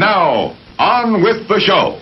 now, on with the show.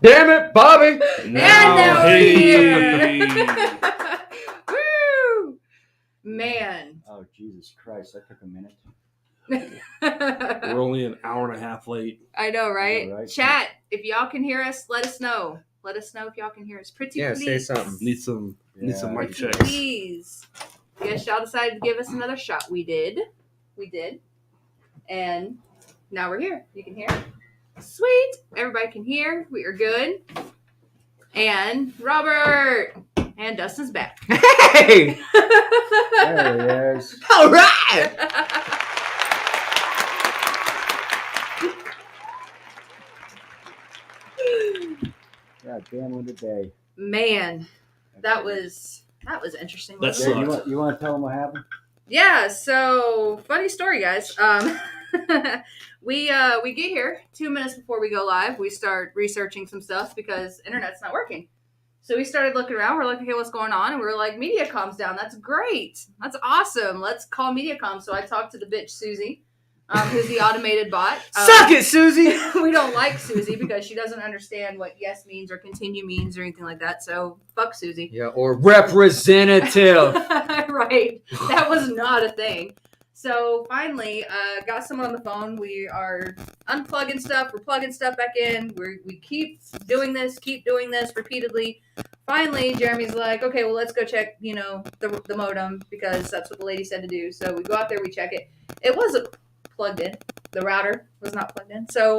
Damn it, Bobby! Now here. Woo! Man. Oh, Jesus Christ. That took a minute. We're only an hour and a half late. I know, right? All right. Chat, if y'all can hear us, let us know. Let us know if y'all can hear us. Pretty Yeah, please. say something. Need some mic Pretty checks. please. Yes, y'all decided to give us another shot. We did. And now we're here. You can hear. Sweet. Everybody can hear. We are good. And Robert and Dustin's back. Hey! There he is. All right! God damn what a day. Man, that was interesting. That wasn't it? sucked. You want to tell them what happened? Yeah, so funny story, guys. We get here 2 minutes before we go live. We start researching some stuff because internet's not working. So we started looking around. We're like, okay, what's going on? And we were like, Mediacom's down. That's great. That's awesome. Let's call Mediacom. So I talked to the bitch Susie, who's the automated bot. Suck it, Susie! We don't like Susie because she doesn't understand what yes means or continue means or anything like that. So fuck Susie. Yeah, or representative. Right. That was not a thing. So finally, got someone on the phone. We are unplugging stuff. We're plugging stuff back in. We keep doing this repeatedly. Finally, Jeremy's like, okay, well, let's go check, the modem because that's what the lady said to do. So we go out there, we check it. It wasn't plugged in. The router was not plugged in. So,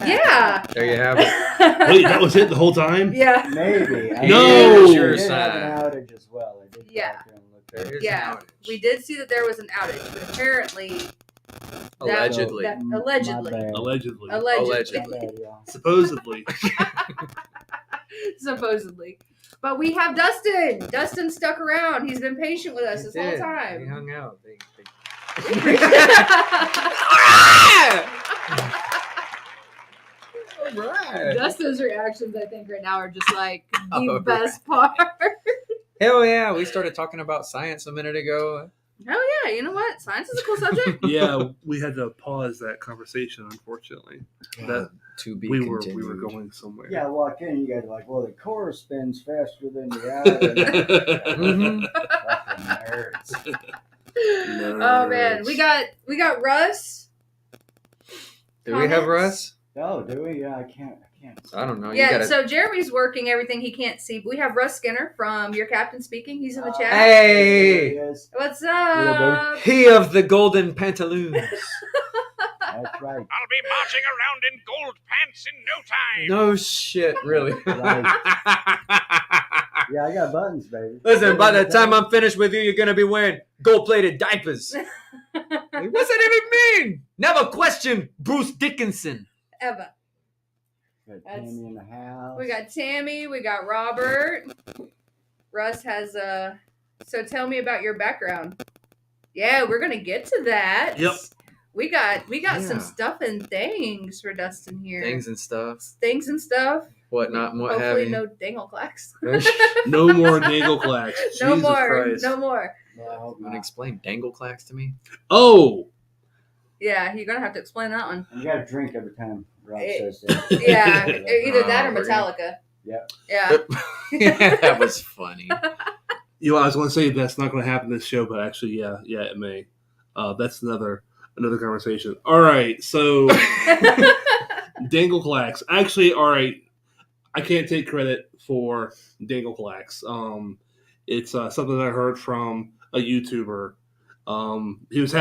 yeah. There you have it. Wait, that was it the whole time? Yeah. Maybe. No! We Sure did have sign. an outage as well. I did Yeah. talk to him and look there. There is Yeah. an outage. We did see that there was an outage, but apparently... Allegedly. Allegedly. My bad. Allegedly. Allegedly. My bad, y'all. Supposedly. Supposedly. But we have Dustin. Dustin stuck around. He's been patient with us He this whole did. time. We hung out. Alright! Dustin's reactions, I think, right now are just like the Oh, best part. Hell yeah, we started talking about science a minute ago. Hell yeah, you know what? Science is a cool subject. Yeah, we had to pause that conversation, unfortunately. That To be we were continued. going somewhere. Yeah, walk in, you guys are like, well, the core spins faster than the outage. Mhm. Fucking nerds. Oh man, we got Russ. Do we have Comments? Russ? Oh, do we? Yeah, I can't. I don't know. Yeah, You gotta... so Jeremy's working everything he can't see. But we have Russ Skinner from Your Captain Speaking. He's in the chat. There Hey! he is. What's Little up? He of the golden pantaloons. That's right. I'll be marching around in gold pants in no time. No shit, really. Right. Yeah, I got buttons, baby. Listen, by the time I'm finished with you, you're gonna be wearing gold-plated diapers. Like, what's that even mean? Never question Bruce Dickinson. Eva. Got Tammy in the house. We got Tammy. We got Robert. Russ has a. So tell me about your background. Yeah, we're gonna get to that. Yep. We got Yeah. some stuff and things for Dustin here. Things and stuff. Things and stuff. Whatnot and what have Hopefully you. no dangle clacks. No more dangle clacks. No Jesus more. Christ. No more. Well, I hope You want to not. explain dangle clacks to me? Oh! Yeah, you're gonna have to explain that one. You got to drink every time Rob Eh, says that. Yeah, either that or Oh, we're gonna- Metallica. Yep. Yeah. Yeah, that was funny. You know, I was going to say that's not going to happen this show, but actually, yeah, it may. That's another conversation. All right, so dangle clacks. Actually, all right, I can't take credit for Dangle Clacks. It's something I heard from a YouTuber. He was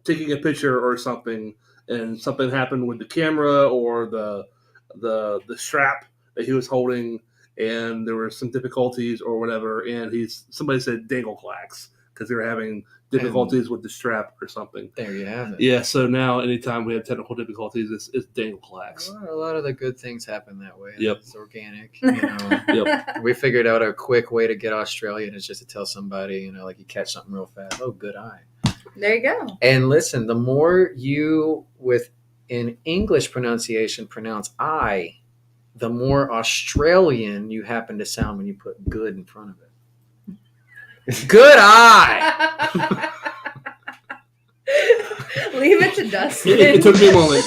taking a picture or something, and something happened with the camera or the strap that he was holding, and there were some difficulties or whatever. And somebody said Dangle Clacks because they were having difficulties with the strap or something. There you have it. Yeah, so now anytime we have technical difficulties, it's Dangle Clacks. A lot of the good things happen that way. Yep. It's organic. You know. Yep. We figured out a quick way to get Australian is just to tell somebody, you know, like you catch something real fast. Oh, good eye. There you go. And listen, the more you, in English pronunciation, pronounce I, the more Australian you happen to sound when you put good in front of it. Good eye! Leave it to Dustin. It took me a moment.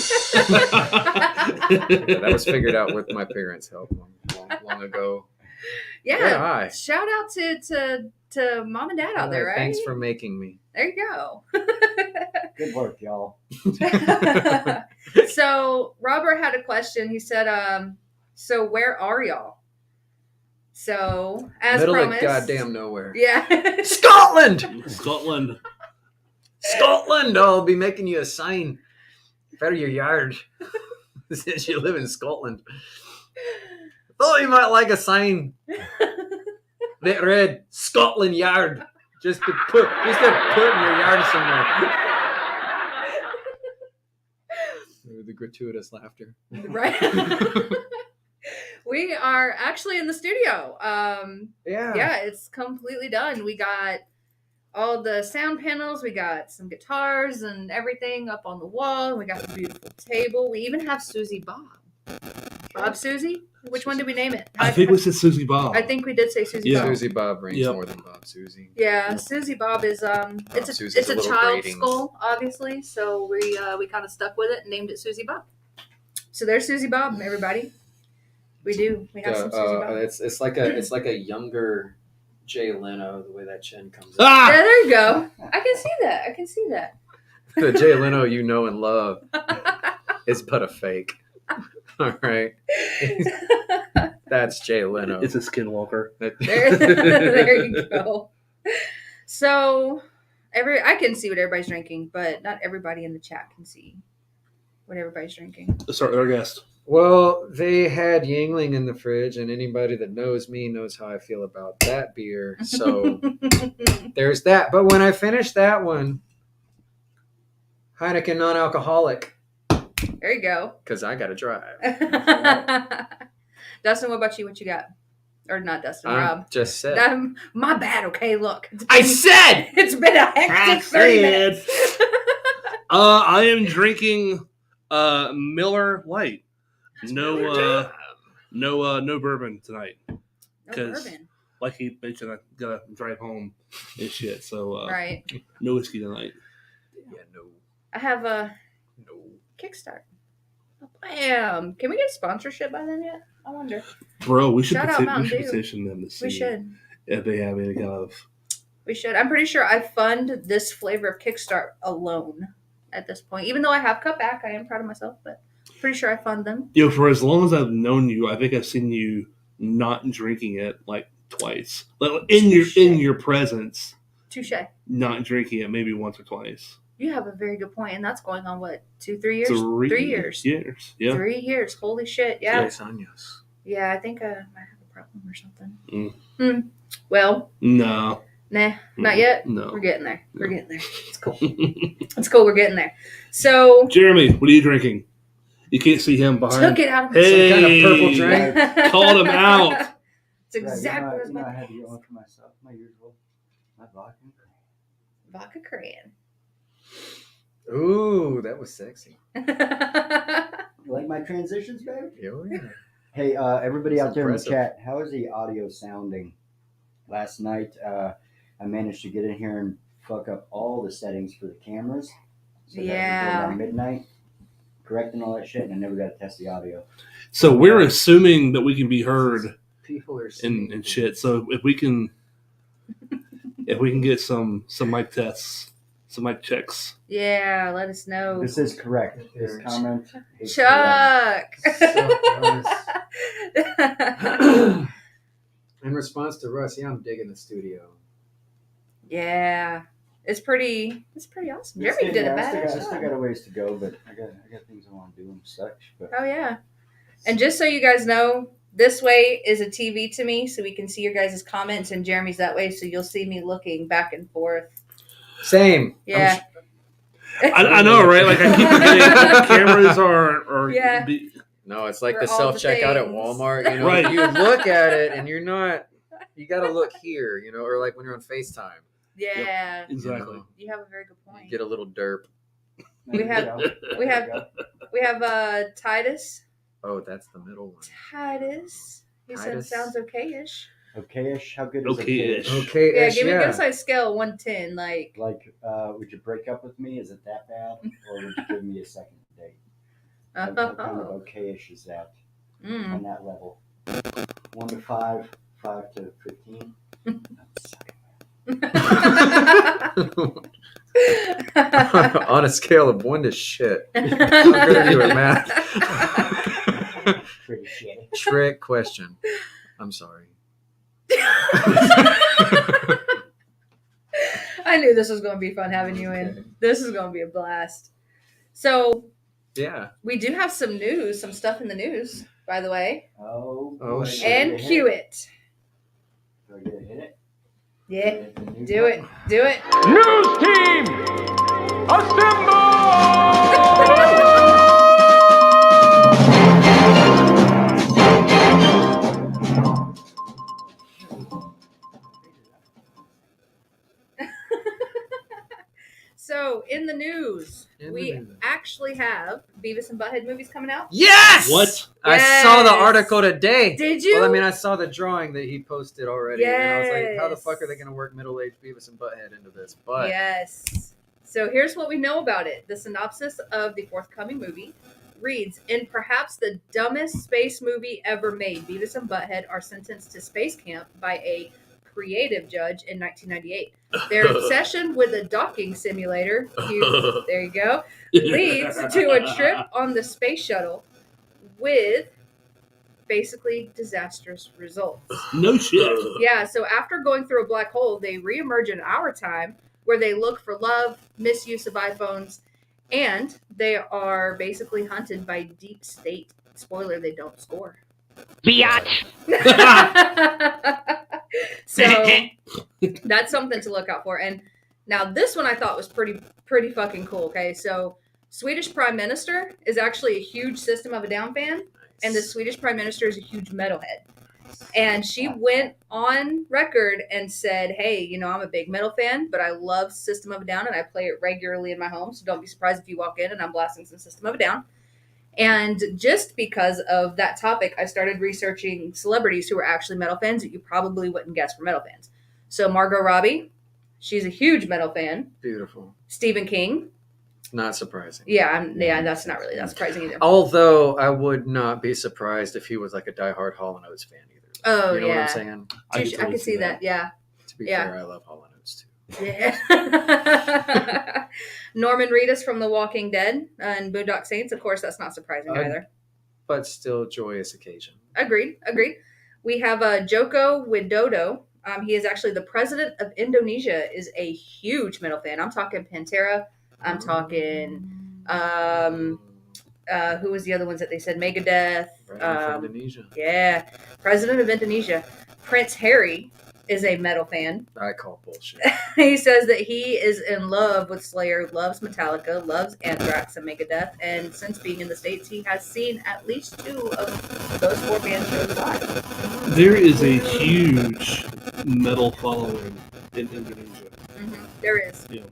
That was figured out with my parents' help long ago. Good Yeah. eye. Shout out to mom and dad out there, right? Thanks for making me. There you go. Good work, y'all. So Robert had a question. He said, so where are y'all? So as Middle promised. of goddamn nowhere. Yeah. Scotland! Scotland. Scotland! I'll be making you a sign out of your yard since you live in Scotland. Thought you might like a sign that read Scotland Yard. Just to put in your yard somewhere. The gratuitous laughter. Right. We are actually in the studio. Yeah, it's completely done. We got all the sound panels. We got some guitars and everything up on the wall. We got the beautiful table. We even have Susie Bob. Bob Susie? Which one did we name it? I think we said Susie Bob. I think we did say Susie Yeah. Bob. Susie Bob reigns Yep. more than Bob Susie. Yeah, Susie Bob is Susie's it's a a little child grating. skull, obviously. So we kind of stuck with it and named it Susie Bob. So there's Susie Bob, everybody. We have some Susie Bob. It's like a younger Jay Leno, the way that chin comes Yeah, Ah! there you go. I can see that. The Jay Leno you know and love is but a fake. All right. That's Jay Leno. It's a skinwalker. There you go. So I can see what everybody's drinking, but not everybody in the chat can see what everybody's drinking. Let's start with our guest. Well, they had Yingling in the fridge, and anybody that knows me knows how I feel about that beer. So there's that. But when I finished that one, Heineken non-alcoholic, There you go. because I got to drive. Dustin, what about you? What you got? Or not Dustin, Rob. Just said. My bad. Okay, look. I said! It's been a hectic 30 minutes. I am drinking Miller Lite. No bourbon tonight. No 'cause- bourbon. Like he mentioned, I gotta drive home and shit. So Right. no whiskey tonight. Yeah, no. I have a Kickstart. Oh, bam. Can we get sponsorship by then yet? I wonder. Bro, we should Shout out Mountain Dew. petition them to see We should. if they have any kind of. We should. I'm pretty sure I fund this flavor of Kickstart alone at this point. Even though I have cut back, I am proud of myself, but pretty sure I fund them. You know, for as long as I've known you, I think I've seen you not drinking it like twice. Like in your presence, Touche. not drinking it maybe once or twice. You have a very good point, and that's going on what, 2-3 years? 3 years. Yeah. 3 years. Holy shit. Yeah. Yes, años. Yeah, I think I might have a problem or something. Mm. Well, No. nah, not yet. No. We're getting there. We're getting there. It's cool. It's cool. We're getting there. So, Jeremy, what are you drinking? You can't see him behind. took it out of my Hey, Some kind of purple drink. Called him out. It's exactly what I was I about had to to go use. on for myself, my usual. My vodka and cream. Vodka Korean. Ooh, that was sexy. You like my transitions, baby? Oh, yeah. Hey, everybody That's out there impressive. in the chat, how is the audio sounding? Last night, I managed to get in here and fuck up all the settings for the cameras. So that Yeah. we go down midnight, correcting all that shit, and I never got to test the audio. So we're assuming that we can be heard People are and shit. So if we can get some mic tests some mic checks. Yeah, let us know. This is correct. This comment is Chuck. In response to Russ, yeah, I'm digging the studio. Yeah, it's pretty awesome. correct. Jeremy did a I still badass got job. a ways to go, but I got things I want to do and such. But Oh yeah, and just so you guys know, this way is a TV to me, so we can see your guys' comments, and Jeremy's that way, so you'll see me looking back and forth. Same. Yeah. I know, right? Like I keep forgetting cameras are Yeah. No, it's like For the all the self-checkout at things. Walmart. You know, Right. you look at it and you're not. You got to look here, you know, or like when you're on FaceTime. Yeah, exactly. you have a very good point. You get a little derp. We have- we have Titus. Oh, that's the middle one. Titus. He said Titus. sounds okay-ish. Okay-ish. How good is Okay-ish. okay-ish? Okay, Yeah, give me a good size scale, 1 to 10. Like, Like, would you break up with me? Is it that bad, or would you give me a second date? How kind of okay-ish is that on that level? 1 to 5, 5 to 15. On a scale of 1 to shit. How good are you at math? Pretty shitty. Trick question. I'm sorry. I knew this was going to be fun having you in. This is going to be a blast. So, Yeah. we do have some news, some stuff in the news, by the way. Oh, Oh, boy. shit. And cue it. Do I get to hit it? Yeah, Hit the new do it. button? Do it. News team, assemble! So, in the news, we actually have Beavis and Butthead movies coming out. Yes! What? I saw the Yes! article today. Did you? Well, I mean, I saw the drawing that he posted already. And I was like, how the fuck are they Yes. going to work middle-aged Beavis and Butthead into this? But Yes. So here's what we know about it. The synopsis of the forthcoming movie reads, in perhaps the dumbest space movie ever made, Beavis and Butthead are sentenced to space camp by a creative judge in 1998. Their obsession with a docking simulator, there you go, leads to a trip on the space shuttle with basically disastrous results. No shit. Yeah, so after going through a black hole, they reemerge in our time where they look for love, misuse of iPhones, and they are basically hunted by deep state. Spoiler, they don't score. Biatch! So that's something to look out for. And now this one I thought was pretty fucking cool. Okay, so Swedish Prime Minister is actually a huge System of a Down fan, and the Swedish Prime Minister is a huge metalhead. And she went on record and said, hey, you know, I'm a big metal fan, but I love System of a Down and I play it regularly in my home. So don't be surprised if you walk in and I'm blasting some System of a Down. And just because of that topic, I started researching celebrities who were actually metal fans that you probably wouldn't guess were metal fans. So Margot Robbie, she's a huge metal fan. beautiful. Stephen King. Not surprising. Yeah, that's not really that surprising either. Although I would not be surprised if he was like a diehard Hall & Oates fan either. Oh, you know yeah. what I'm saying? I totally can see that, yeah. To be Yeah. fair, I love Hall & Oates too. Yeah. Norman Reedus from The Walking Dead and Boondock Saints. Of course, that's not surprising either. But still, joyous occasion. Agreed. We have Joko Widodo. He is actually the president of Indonesia. Is a huge metal fan. I'm talking Pantera. I'm talking. Who was the other ones that they said? Megadeth. From Indonesia. Yeah, president of Indonesia. Prince Harry is a metal fan. I call bullshit. He says that he is in love with Slayer, loves Metallica, loves Anthrax and Megadeth, and since being in the States, he has seen at least 2 of those 4 band shows live. There is a huge metal following in Indonesia. There is. Yeah.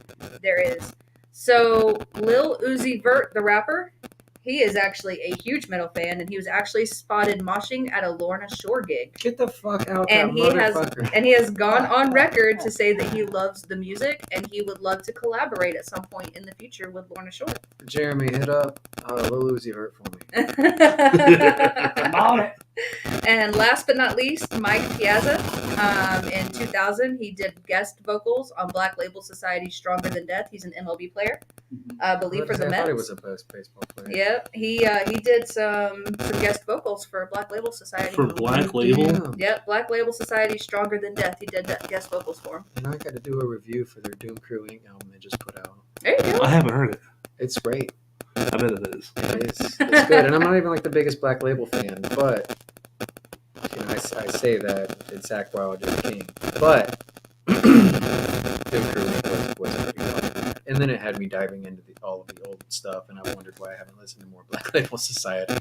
There is. So, Lil Uzi Vert, the rapper, He is actually a huge metal fan, and he was actually spotted moshing at a Lorna Shore gig. Get the fuck out, And that he motherfucker. has gone on record to say that he loves the music, and he would love to collaborate at some point in the future with Lorna Shore. Jeremy, hit up Lil Uzi Vert for me. I'm on it. And last but not least, Mike Piazza. In 2000, he did guest vocals on Black Label Society's "Stronger Than Death." He's an MLB player, I believe, for the I Mets. thought he was a baseball player. Yep, he did some guest vocals for Black Label Society. For Black Label? Damn. Yep, Black Label Society's "Stronger Than Death." He did guest vocals for him. And I got to do a review for their Doom Crew Inc. album they just put out. There you go. I haven't heard it. It's great. I bet it is. It is. It's good. And I'm not even like the biggest Black Label fan, but you know, I say that it's Zach Wilde is the king. But Doom Crew Inc. was pretty fun. And then it had me diving into all of the old stuff, and I wondered why I haven't listened to more Black Label Society.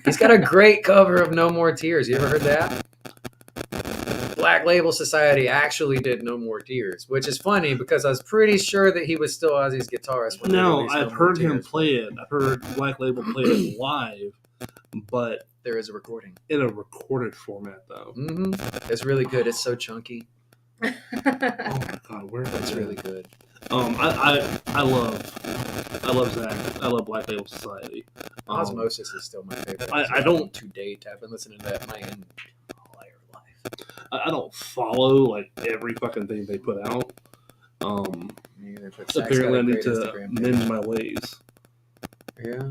He's got a great cover of No More Tears. You ever heard that? Black Label Society actually did No More Tears, which is funny because I was pretty sure that he was still Ozzy's guitarist. When they No, released I've More heard him Tears. play it. I've heard Black Label play it live, but There is a recording. in a recorded format, though. It's really good. It's so chunky. Oh my god, where is It's that? really good. I love Zach. I love Black Label Society. Osmosis is still my favorite. I don't- to date. I've been listening to that my entire life. I don't follow like every fucking thing they put out. Me either, but Zach's got Apparently, a I need great to Instagram page. mend my ways. Yeah.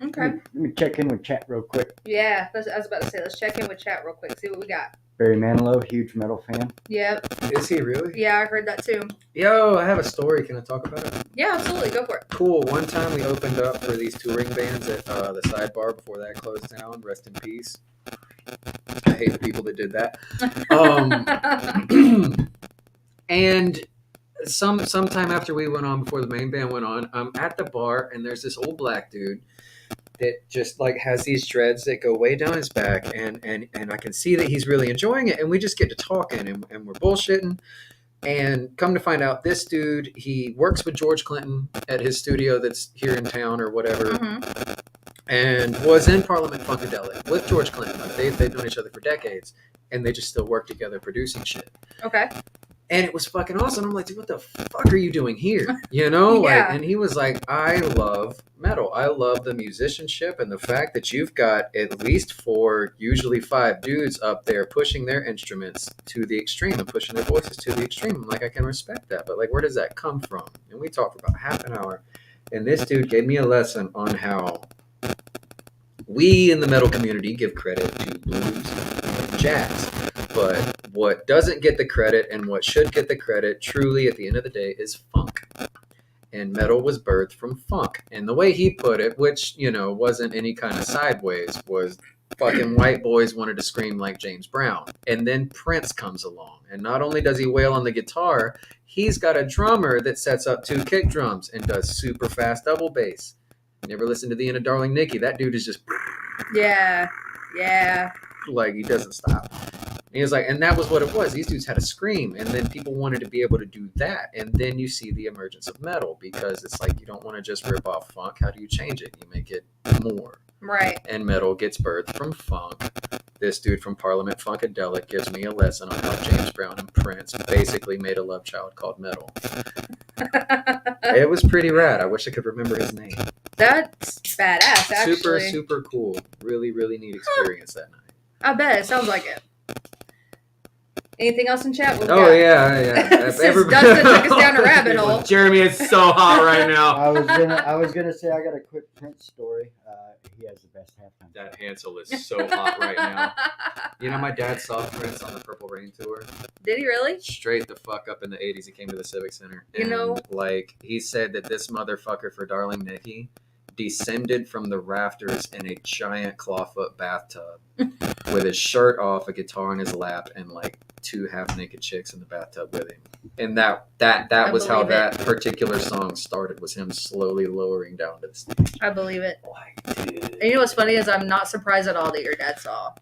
Okay. Let me check in with chat real quick. Yeah, I was about to say, let's check in with chat real quick, see what we got. Barry Manilow, huge metal fan. Yep. Is he really? Yeah, I heard that too. Yo, I have a story. Can I talk about it? Yeah, absolutely. Go for it. Cool. One time we opened up for these touring bands at the Sidebar before that closed down. Rest in peace. I hate the people that did that. And sometime after we went on, before the main band went on, I'm at the bar and there's this old black dude that just like has these dreads that go way down his back, and I can see that he's really enjoying it, and we just get to talking and we're bullshitting. And come to find out, this dude, he works with George Clinton at his studio that's here in town or whatever, and was in Parliament Funkadelic with George Clinton. Like they've known each other for decades, and they just still work together producing shit. Okay. And it was fucking awesome. I'm like, dude, what the fuck are you doing here? You know? Yeah. Like, and he was like, I love metal. I love the musicianship and the fact that you've got at least 4, usually 5 dudes up there pushing their instruments to the extreme and pushing their voices to the extreme. I'm like, I can respect that. But like, where does that come from? And we talked for about half an hour. And this dude gave me a lesson on how we in the metal community give credit to blues and jazz. But what doesn't get the credit and what should get the credit, truly, at the end of the day, is funk. And metal was birthed from funk. And the way he put it, which, you know, wasn't any kind of sideways, was fucking white boys wanted to scream like James Brown. And then Prince comes along. And not only does he wail on the guitar, he's got a drummer that sets up 2 kick drums and does super fast double bass. You ever listen to the end of Darling Nikki? That dude is just Yeah. like, he doesn't stop. And he was like, and that was what it was. These dudes had a scream, and then people wanted to be able to do that. And then you see the emergence of metal, because it's like, you don't want to just rip off funk. How do you change it? You make it more. Right. And metal gets birthed from funk. This dude from Parliament Funkadelic gives me a lesson on how James Brown and Prince basically made a love child called metal. It was pretty rad. I wish I could remember his name. That's badass, actually. Super cool. Really, really neat experience that night. I bet. It sounds like it. Anything else in chat? What we Oh, got? yeah. Since Dustin took us down a rabbit hole. Jeremy, it's so hot right now. I was gonna say I got a quick Prince story. He has the best halftime. That Hansel is so hot right now. You know, my dad saw Prince on the Purple Rain tour. Did he really? Straight the fuck up in the 80s. He came to the Civic Center. You know- like, he said that this motherfucker for Darling Nikki descended from the rafters in a giant clawfoot bathtub with his shirt off, a guitar in his lap, and like 2 half-naked chicks in the bathtub with him. And that was how believe it. that particular song started, was him slowly lowering down to the stage. I believe it. Like, dude. And you know what's funny is I'm not surprised at all that your dad saw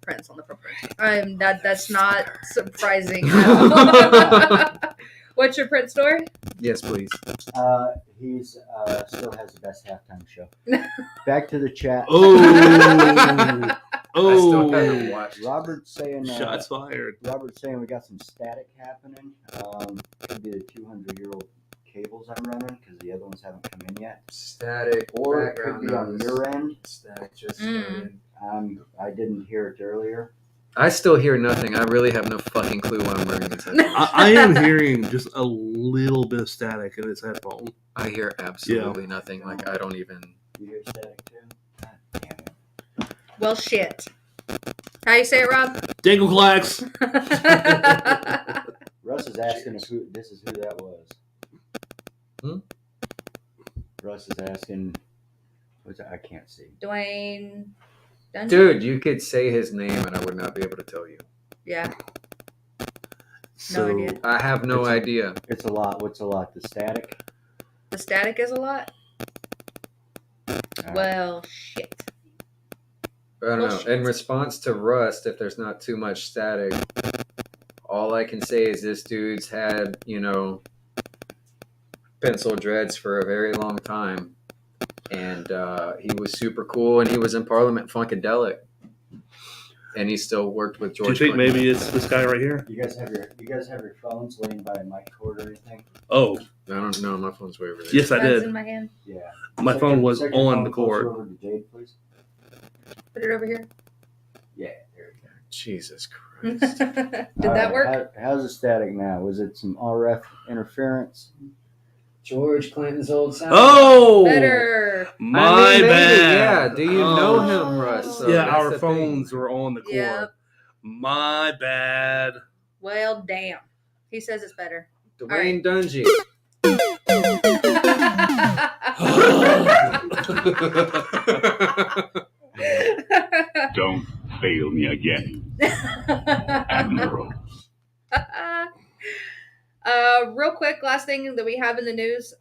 Prince on the Purple Rain. That's not surprising at all. What's your Prince story? Yes, please. He's still has the best halftime show. Back to the chat. Oh, I still haven't watched. Robert's saying shots fired. Robert's saying we got some static happening. Could be the 200-year-old cables I'm running because the other ones haven't come in yet. Static. Or it could background be on noise. your end. Static just started. I didn't hear it earlier. I still hear nothing. I really have no fucking clue why I'm wearing these headphones. I am hearing just a little bit of static in this headphone. I hear absolutely nothing. Like, I don't even. You hear static too? God damn it. Well, shit. How you say it, Rob? Dangle clacks. Russ is asking if who that was. Russ is asking. What's that? I can't see. Dwayne Dungeon? Dude, you could say his name and I would not be able to tell you. Yeah. So idea. I have no idea. It's a lot. What's a lot? The static? The static is a lot? Alright. Well, shit. I don't Well, know. shit. In response to Rust, if there's not too much static, all I can say is this dude's had, pencil dreads for a very long time. And he was super cool, and he was in Parliament Funkadelic. And he still worked with do you George think Clinton. maybe it's this guy right here? You guys have your phones laying by a mic cord or anything? Oh, I don't know. My phone's way over there. yes, I Phone's did. in my hand. Yeah. My phone was Set your on phone the closer cord. Over to Jade, please. Put it over here. Yeah, there we go. Jesus Christ. Did All that right, work? How's the static now? Was it some RF interference? George Clinton's old sound. Oh, Better. my maybe, bad. Yeah. Do you know Oh. him, Russ? So yeah, that's our the phones thing. were on the cord. Yep. My bad. Well, damn. He says it's better. Dwayne Dungy. Don't fail me again, Admiral. Real quick, last thing that we have in the news.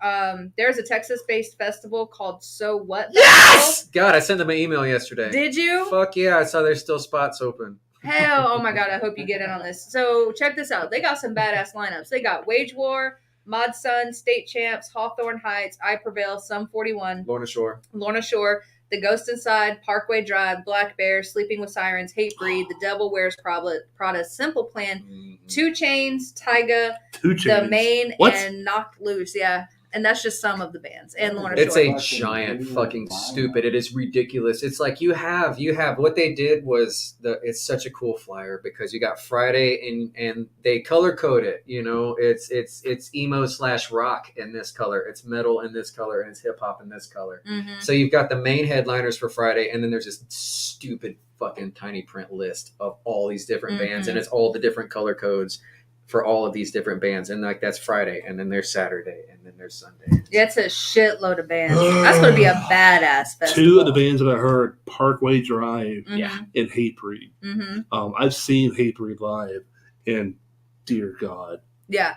There's a Texas-based festival called So What? Yes! God, I sent them an email yesterday. Did you? Fuck yeah, I saw there's still spots open. Hell, oh my god, I hope you get in on this. So check this out. They got some badass lineups. They got Wage War, Mod Sun, State Champs, Hawthorne Heights, I Prevail, Sum 41, Lorna Shore. Lorna Shore, The Ghost Inside, Parkway Drive, Black Bear, Sleeping with Sirens, Hate Breed, The Devil Wears Prada, Simple Plan, 2 Chains, Tyga, 2 Chainz. The Main, What? and Knocked Loose. Yeah. And that's just some of the bands. And Lorna It's Shore. a giant fucking stupid. It is ridiculous. It's like you have what they did was it's such a cool flyer because you got Friday and they color code it. It's emo / rock in this color. It's metal in this color and it's hip hop in this color. Mhm. So you've got the main headliners for Friday and then there's this stupid fucking tiny print list of all these different bands and it's all the different color codes for all of these different bands, and like that's Friday, and then there's Saturday, and then there's Sunday. It's a shitload of bands. That's going to be a badass festival. 2 of the bands that I heard, Parkway Drive Mhm. and Hate Breed. Mhm. I've seen Hate Breed live, and dear God. Yeah.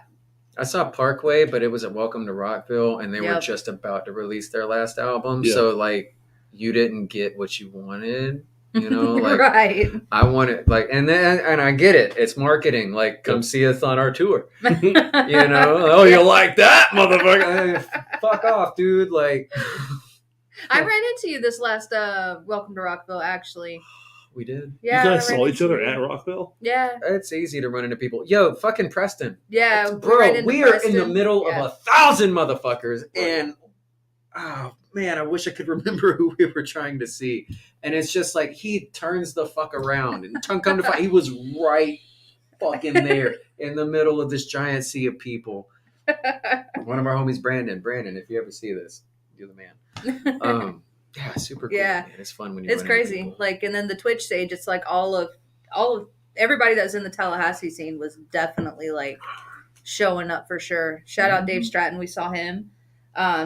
I saw Parkway, but it was at Welcome to Rockville, and they were Yep. just about to release their last album, Yeah. so like you didn't get what you wanted. Like right. I wanted and I get it. It's marketing. Like come see us on our tour. Oh, you like that, motherfucker? Hey, fuck off, dude. Like I ran into you this last Welcome to Rockville, actually. we did. Yeah. You I guys ran saw each into other you. at Rockville? Yeah. It's easy to run into people. Yo, fucking Preston. Yeah. Bro, we are in the middle Yeah. of 1,000 motherfuckers, and oh man, I wish I could remember who we were trying to see. And it's just like he turns the fuck around and come to find, he was right fucking there in the middle of this giant sea of people. One of our homies, Brandon, if you ever see this, you're the man. Yeah, super cool. Yeah. Man. It's fun when you. It's run into crazy. people. Like, and then the Twitch stage, it's like all of everybody that's in the Tallahassee scene was definitely like showing up for sure. Shout out Dave Stratton. We saw him.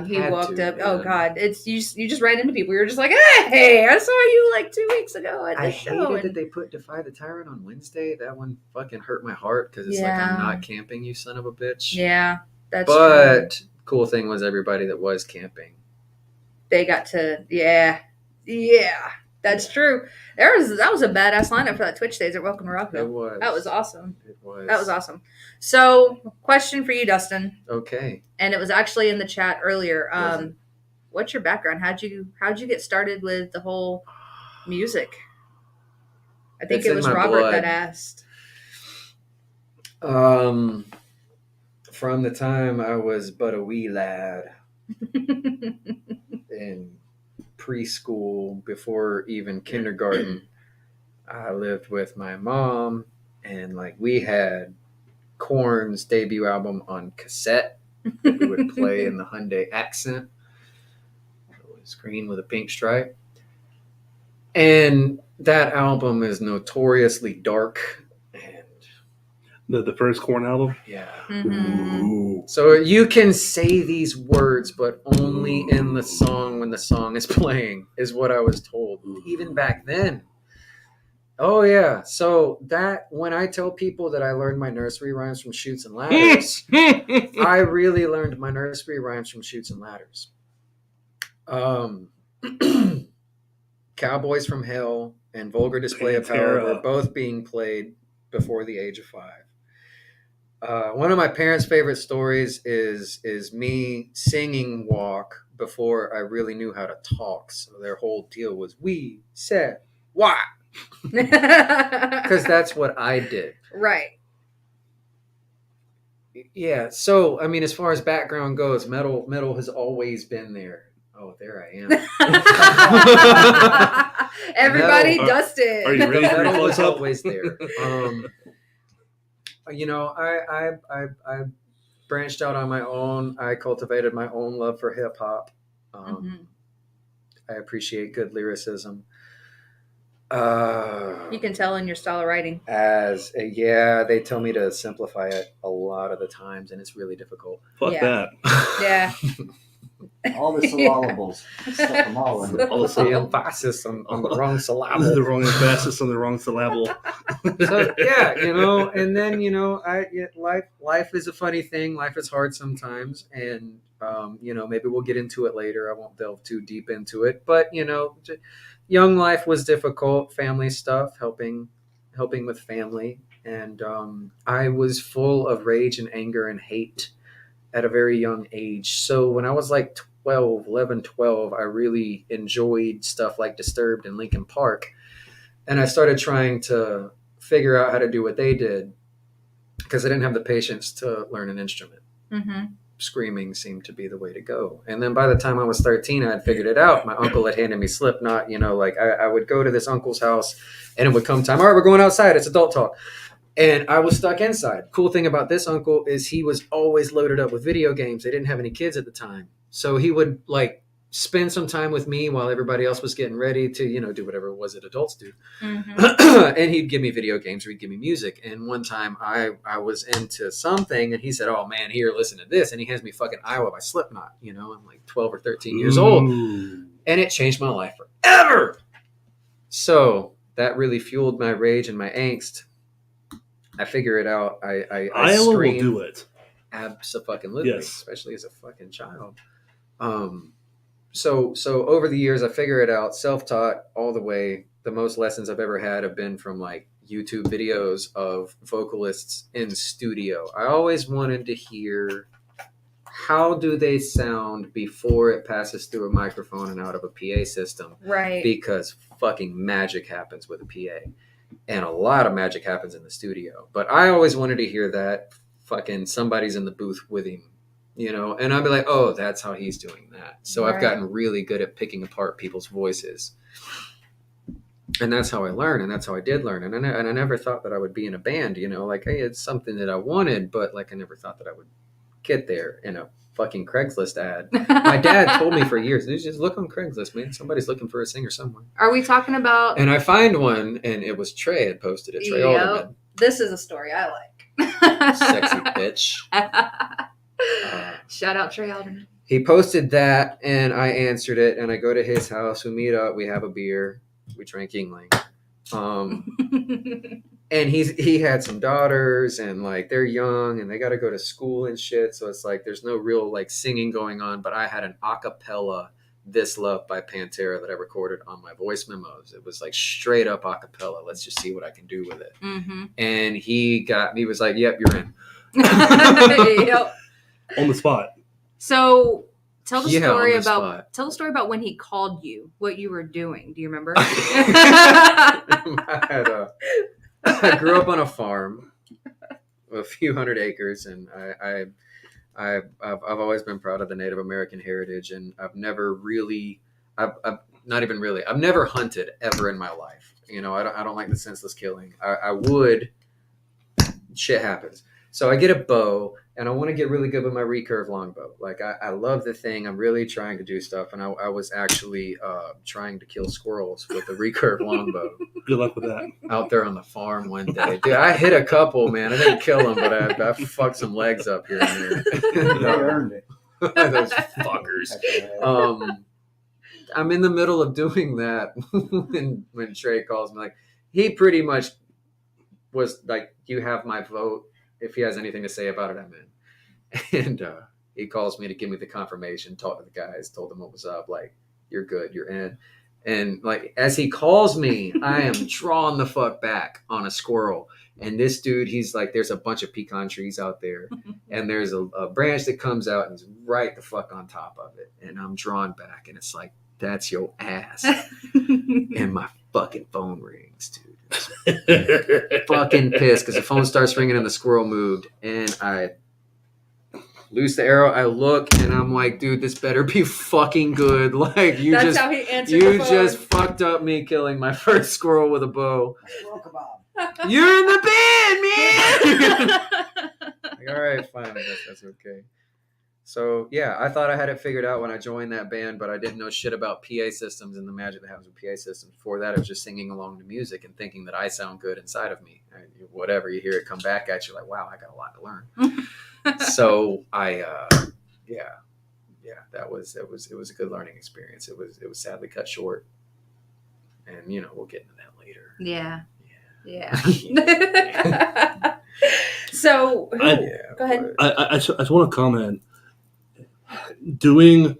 He Had walked to, up. Oh man. God, it's you just ran into people. You're just like, hey, I saw you like 2 weeks ago at I the show. hated And that they put Defy the Tyrant on Wednesday. That one fucking hurt my heart because it's like Yeah. I'm not camping, you son of a bitch. yeah, that's true. But cool thing was everybody that was camping. They got to That's true. That was a badass lineup for that Twitch days at Welcome to It Rockville. was. That was awesome. It was. That was awesome. So, question for you, Dustin, Okay. and it was actually in the chat earlier. Was it? What's your background? How'd you get started with the whole music? I think It's it in was my Robert blood. that asked. From the time I was but a wee lad in preschool, before even kindergarten, I lived with my mom, and like we had Korn's debut album on cassette that we would play in the Hyundai Accent. It was green with a pink stripe. And that album is notoriously dark. And The first Korn album. yeah. Mhm. So you can say these words, but only in the song when the song is playing, is what I was told. Even back then. Oh yeah. So that when I tell people that I learned my nursery rhymes from Chutes and Ladders, I really learned my nursery rhymes from Chutes and Ladders. Cowboys from Hell and Vulgar Display of Power Pantera. were both being played before the age of 5. One of my parents' favorite stories is me singing Walk before I really knew how to talk. So their whole deal was we said why, because that's what I did. Right. Yeah. So I mean, as far as background goes, metal has always been there. Oh, there I am. Everybody, Metal. Dustin. Are you ready for Metal your was close up? always there. You know, I branched out on my own. I cultivated my own love for hip hop. Mhm. I appreciate good lyricism. You can tell in your style of writing. Yeah, they tell me to simplify it a lot of the times, and it's really difficult. Fuck Yeah. that. Yeah. All the syllables. Stuff them all in. All the The syllables. emphasis on the wrong syllable. The wrong emphasis on the wrong syllable. So yeah, you know, and then you know, life is a funny thing. Life is hard sometimes, and you know, maybe we'll get into it later. I won't delve too deep into it, but you know, young life was difficult. Family stuff, helping with family, and I was full of rage and anger and hate at a very young age. So when I was like 11, 12, I really enjoyed stuff like Disturbed and Linkin Park. And I started trying to figure out how to do what they did because I didn't have the patience to learn an instrument. Mm-hmm. Screaming seemed to be the way to go. And then by the time I was 13, I had figured it out. My uncle had handed me Slipknot. You know, like I would go to this uncle's house and it would come time. All right, we're going outside. It's adult talk. And I was stuck inside. Cool thing about this uncle is he was always loaded up with video games. They didn't have any kids at the time. So he would like spend some time with me while everybody else was getting ready to, you know, do whatever it was that adults do. Mm-hmm. And he'd give me video games or he'd give me music. And one time I was into something and he said, oh man, here, listen to this. And he hands me fucking Iowa by Slipknot. You know, I'm like 12 or 13 years old. Ooh. And it changed my life forever. So that really fueled my rage and my angst. I figure it out. I Iowa will scream. do it. Abso-fucking-lutely, Yes. especially as a fucking child. So over the years, I figure it out, self-taught all the way. The most lessons I've ever had have been from like YouTube videos of vocalists in studio. I always wanted to hear how do they sound before it passes through a microphone and out of a PA system, Right. because fucking magic happens with a PA. And a lot of magic happens in the studio. But I always wanted to hear that fucking somebody's in the booth with him, you know? And I'd be like, oh, that's how he's doing that. So Right. I've gotten really good at picking apart people's voices. And that's how I learn. And that's how I did learn. And I never thought that I would be in a band, you know? Like, hey, it's something that I wanted, but like I never thought that I would get there in a fucking Craigslist ad. My dad told me for years, just look on Craigslist, man. Somebody's looking for a singer somewhere. Are we talking about? And I find one, and it was Trey had posted it. Trey Yep. Alderman. This is a story I like. Sexy bitch. Shout out Trey Alderman. He posted that, and I answered it, and I go to his house. We meet up. We have a beer. We drank Yingling. And he had some daughters, and like they're young, and they got to go to school and shit. So it's like there's no real like singing going on. But I had an a cappella This Love by Pantera that I recorded on my voice memos. It was like straight up a cappella. Let's just see what I can do with it. Mm-hmm. And he was like, yep, you're in. Yep. On the spot. So tell the Yeah, story on the spot. about when he called you, what you were doing. Do you remember? I grew up on a farm, a few hundred acres, and I've always been proud of the Native American heritage, and I've never hunted ever in my life. You know, I don't like the senseless killing. I would. Shit happens. So I get a bow, and I want to get really good with my recurve longbow. Like, I love the thing. I'm really trying to do stuff, and I was actually trying to kill squirrels with a recurve longbow. Good luck with that. Out there on the farm one day. Dude, I hit a couple, man. I didn't kill them, but I fucked some legs up here and there. They earned it. Those fuckers. I'm in the middle of doing that when Trey calls me. Like, he pretty much was like, you have my vote. If he has anything to say about it, I'm in. And he calls me to give me the confirmation, talk to the guys, told them what was up. Like, you're good, you're in. And like, as he calls me, I am drawing the fuck back on a squirrel. And this dude, he's like, there's a bunch of pecan trees out there. And there's a branch that comes out and is right the fuck on top of it. And I'm drawn back. And it's like, that's your ass. And my fucking phone rings, dude. Fucking pissed because the phone starts ringing and the squirrel moved. And I loose the arrow. I look and I'm like, dude, this better be fucking good. Like, That's how he answered the phone. just fucked up me killing my first squirrel with a bow. Squirrel kebab. You're in the band, man. Like, all right, fine. I guess that's okay. So yeah, I thought I had it figured out when I joined that band, but I didn't know shit about PA systems and the magic that happens with PA systems. Before that, I was just singing along to music and thinking that I sound good inside of me. Whatever, you hear it come back at you, like, wow, I got a lot to learn. So it was a good learning experience. It was sadly cut short, and we'll get into that later. Yeah. So go ahead. I just want to comment. Doing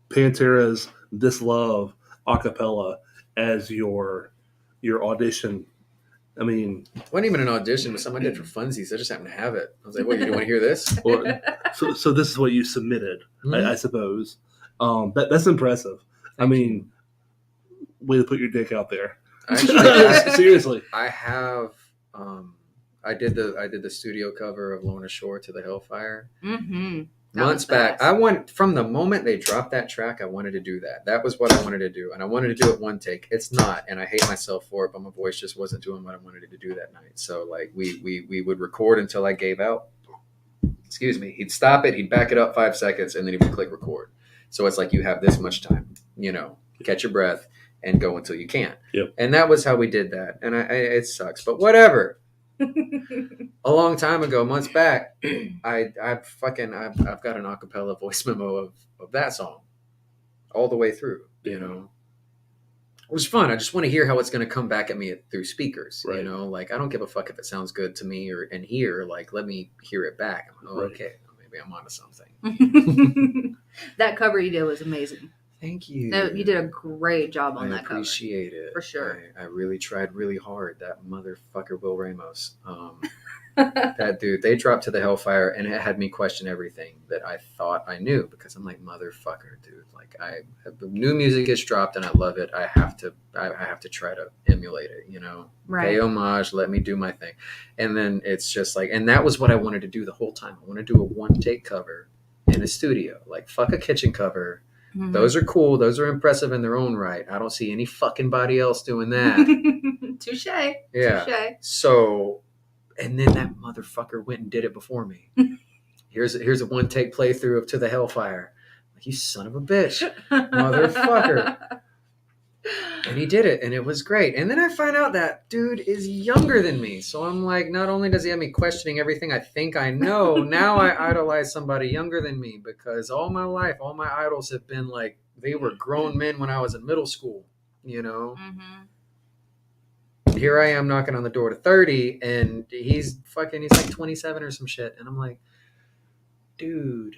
Pantera's "This Love" a cappella as your audition. I mean, it wasn't even an audition. It was something I did for funsies. I just happened to have it. I was like, "What? You want to hear this?" Well, so this is what you submitted, I suppose. That's impressive. I mean, way to put your dick out there. Seriously, I have. I did the studio cover of Lorna Shore to the Hellfire. Mm-hmm. Months back. From the moment they dropped that track, I wanted to do that. That was what I wanted to do. And I wanted to do it one take. It's not, and I hate myself for it, but my voice just wasn't doing what I wanted it to do that night. So like we would record until I gave out. Excuse me. He'd stop it, he'd back it up 5 seconds, and then he would click record. So it's like, you have this much time, catch your breath and go until you can't. Yep. And that was how we did that. And it sucks, but whatever. A long time ago, months back, I've got an acapella voice memo of that song all the way through. It was fun. I just want to hear how it's going to come back at me through speakers. Right. Like, I don't give a fuck if it sounds good to me and here. Like, let me hear it back. Right. Okay, maybe I'm onto something. That cover you did was amazing. Thank you. No, you did a great job on that cover. I appreciate it. For sure. I really tried really hard. That motherfucker Will Ramos. That dude, they dropped to the Hellfire, and it had me question everything that I thought I knew, because I'm like, motherfucker, dude. Like, new music gets dropped and I love it. I have to try to emulate it, Right. Pay homage, let me do my thing. And then it's just like, and that was what I wanted to do the whole time. I want to do a one take cover in a studio. Like, fuck a kitchen cover. Mm-hmm. Those are cool. Those are impressive in their own right. I don't see any fucking body else doing that. Touche. Yeah. Touche. So, and then that motherfucker went and did it before me. Here's a one take playthrough of To the Hellfire. Like, you son of a bitch, motherfucker. And he did it, and it was great. And then I find out that dude is younger than me. So I'm like, not only does he have me questioning everything I think I know, now I idolize somebody younger than me, because all my life, all my idols have been like, they were grown men when I was in middle school, Mm-hmm. Here I am knocking on the door to 30, and he's like 27 or some shit. And I'm like, dude,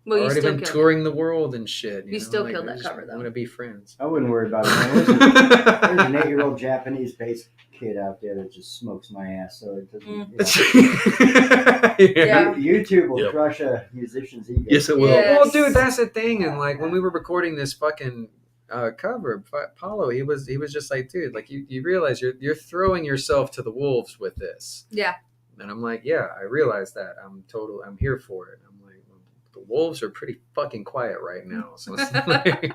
Well, you already still been killed touring the world and shit. You still killed that cover, though. Want to be friends. I wouldn't worry about it. Man. There's an 8-year-old Japanese bass kid out there that just smokes my ass. So it doesn't. Yeah. YouTube will Yep. crush a musician's ego. Yes, it will. Yeah. Well, dude, that's the thing. And like when we were recording this fucking cover, Paulo, he was just like, dude, like you realize you're throwing yourself to the wolves with this. Yeah. And I'm like, yeah, I realize that. I'm here for it. I'm like, well, the wolves are pretty fucking quiet right now. So it's like,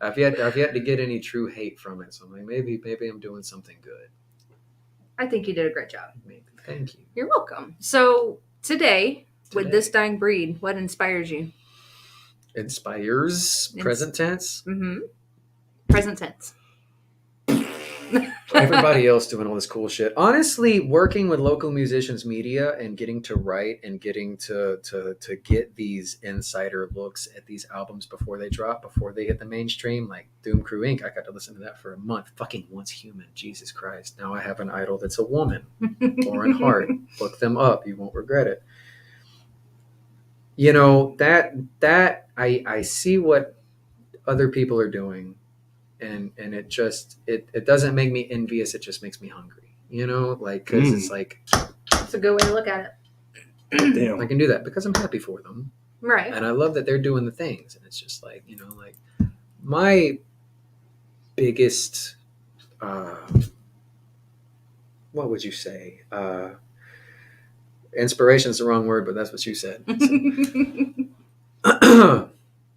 I've yet to get any true hate from it. So I'm like, maybe I'm doing something good. I think you did a great job. Maybe. Thank you. You're welcome. So today, with this dying breed, what inspires you? Inspires, present tense. Mm-hmm. Present tense. Everybody else doing all this cool shit. Honestly, working with local musicians media and getting to write and getting to get these insider looks at these albums before they drop, before they hit the mainstream, like Doom Crew Inc. I got to listen to that for a month. Fucking Once Human. Jesus Christ. Now I have an idol that's a woman. Lauren Hart. Look them up. You won't regret it. You know, that I see what other people are doing. And it just it doesn't make me envious. It just makes me hungry, you know, like because it's like It's a good way to look at Damn. I can do that because I'm happy for them, it. Right. and I love that they're doing the things. And it's just like, you know, like my biggest what would you say? Inspiration is the wrong word, but that's what you said.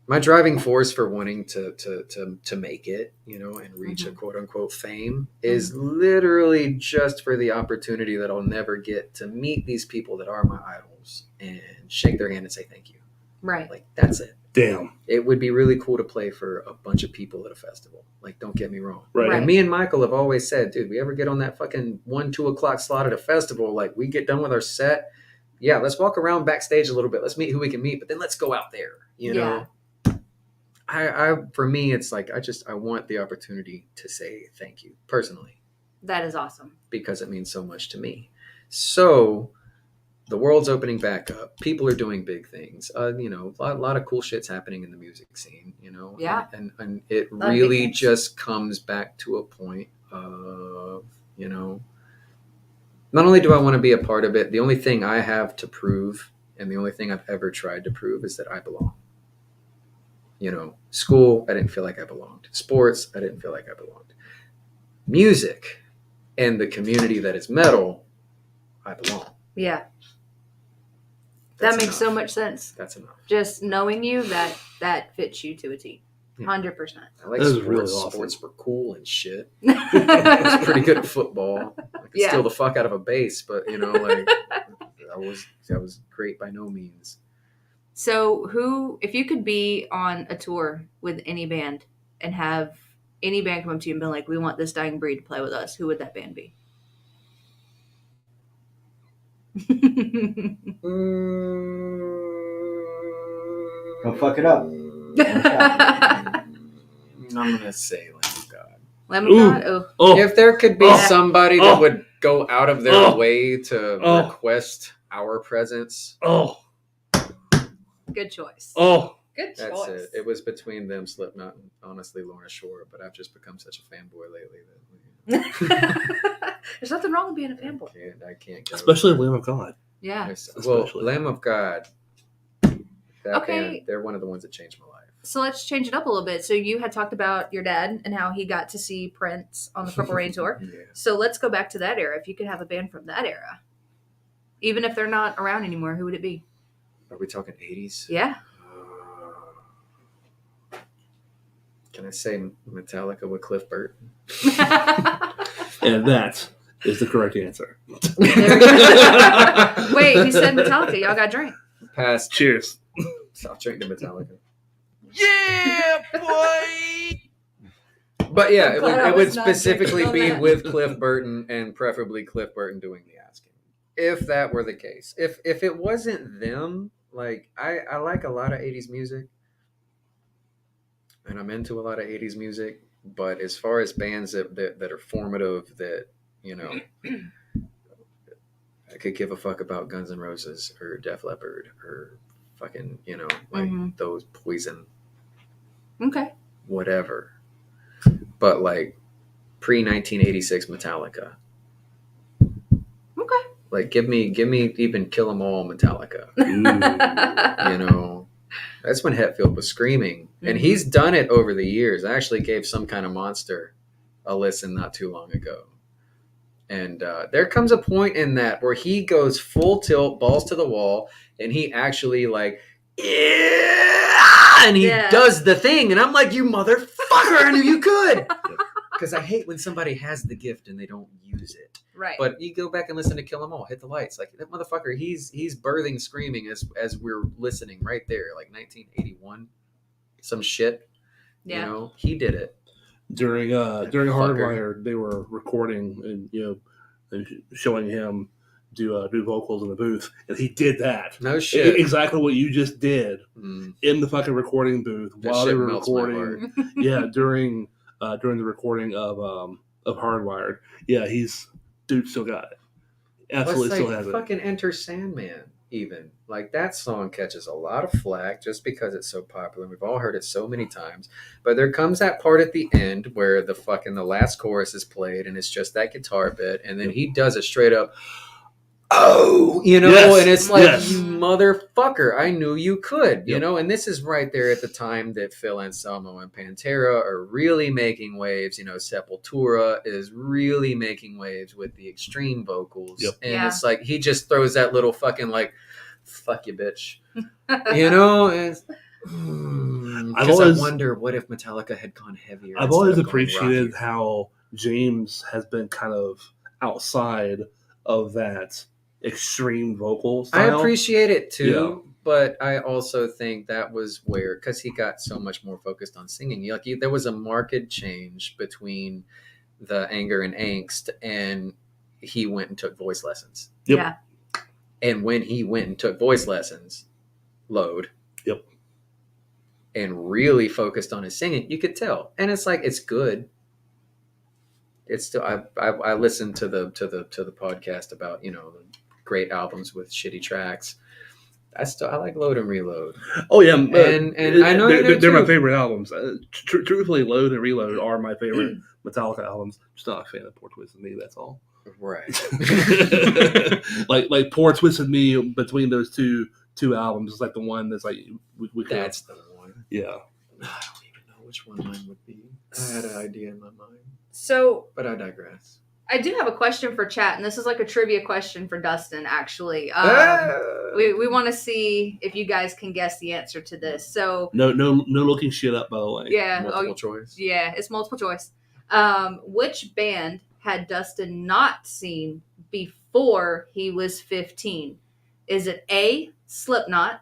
My driving force for wanting to make it, you know, and reach a quote unquote fame is literally just for the opportunity that I'll never get to meet these people that are my idols and shake their hand and say thank you. Right. Like, that's it. Damn. It would be really cool to play for a bunch of people at a festival. Like, don't get me wrong. Right. Right. And me and Michael have always said, dude, we ever get on that fucking 1-2 o'clock slot at a festival, like we get done with our set. Yeah, let's walk around backstage a little bit. Let's meet who we can meet, but then let's go out there, you know? I for me, it's like I want the opportunity to say thank you personally That is awesome. because it means so much to me. So the world's opening back up. People are doing big things. You know, a lot of cool shit's happening in the music scene. You know, Yeah. and it lot of big really things. just comes back to a point of, you know, not only do I want to be a part of it, the only thing I have to prove, and the only thing I've ever tried to prove, is that I belong. You know, school, I didn't feel like I belonged. Sports, I didn't feel like I belonged. Music and the community that is metal, I belong. Yeah. That's That makes so enough. much sense. That's enough. Just knowing you, that fits you to a T. Yeah. 100%. I like That is sports. really awesome. Sports were cool and shit. I was pretty good at football. I could Yeah. steal the fuck out of a base, but you know, like I was great by no means. So if you could be on a tour with any band and have any band come up to you and be like, we want this dying breed to play with us, who would that band be? Don't fuck it up. I'm gonna say Lamb of God. Lemon God? Oh. Oh, If there could be Oh. somebody Oh. that would go out of their Oh. way to Oh. request our presence, oh, Good choice. oh. Good that's choice. it. It was between them, Slipknot, and honestly Lorna Shore. But I've just become such a fanboy lately that There's nothing wrong with being a fanboy. I can't go. Especially Lamb of God. Yeah. Well, especially. Lamb of God. That Okay. band, they're one of the ones that changed my life. So let's change it up a little bit. So you had talked about your dad and how he got to see Prince on the Purple Rain tour. Yeah. So let's go back to that era. If you could have a band from that era, even if they're not around anymore, who would it be? Are we talking 80s? Yeah. Can I say Metallica with Cliff Burton? And that is the correct answer. There we go. Wait, he said Metallica. Y'all got drink. Pass. Cheers. Stop drinking Metallica. Yeah, boy! But yeah, I'm it glad I would was not specifically drinking on be that. with Cliff Burton and preferably Cliff Burton doing the asking. If that were the case. If it wasn't them, like I like a lot of 80s music. And I'm into a lot of 80s music. But as far as bands that are formative, that, you know, I could give a fuck about Guns N' Roses or Def Leppard or fucking, like those Poison, Okay. whatever. But like pre-1986 Metallica. Okay. Like give me even Kill 'Em All Metallica. That's when Hetfield was screaming, and he's done it over the years. I actually gave Some Kind of Monster a listen not too long ago, and there comes a point in that where he goes full tilt, balls to the wall, and he actually like, and he does the thing, and I'm like, you motherfucker, I knew you could, because I hate when somebody has the gift and they don't use it. Right. But you go back and listen to Kill 'Em All, Hit the Lights. Like, that motherfucker, he's birthing screaming as we're listening right there, like 1981. Some shit. Yeah. He did it. During Hardwired, they were recording and showing him do vocals in the booth, and he did that. No shit. Exactly what you just did in the fucking recording booth while they were recording. Yeah, during the recording of Hardwired. Yeah, dude still got it. Absolutely still has it. Fucking Enter Sandman, even. Like, that song catches a lot of flack just because it's so popular. We've all heard it so many times. But there comes that part at the end where the last chorus is played, and it's just that guitar bit, and then he does it straight up. Oh, Yes, and it's like, yes. you motherfucker, I knew you could, and this is right there at the time that Phil Anselmo and Pantera are really making waves. Sepultura is really making waves with the extreme vocals. Yep. And it's like, he just throws that little fucking like, fuck you, bitch. And because I wonder, what if Metallica had gone heavier? I've always appreciated how James has been kind of outside of that extreme vocal style. I appreciate it too, but I also think that was where, because he got so much more focused on singing. There was a marked change between the Anger and Angst, and he went and took voice lessons. Yep. Yeah. And when he went and took voice lessons, Load. Yep. And really focused on his singing, you could tell. And it's like, it's good. It's still, I listened to the podcast about the great albums with shitty tracks. I like Load and Reload. Oh yeah, and I know they're my favorite albums. Truthfully, Load and Reload are my favorite Metallica albums. Just not a fan of Poor Twisted Me. That's all. Right. like Poor Twisted Me between those two albums is like the one that's like we that's the one. Yeah. I don't even know which one mine would be. I had an idea in my mind. So, but I digress. I do have a question for chat, and this is like a trivia question for Dustin, actually. We want to see if you guys can guess the answer to this. So no looking shit up, by the way. Yeah. Multiple choice. Yeah, it's multiple choice. Which band had Dustin not seen before he was 15? Is it A, Slipknot,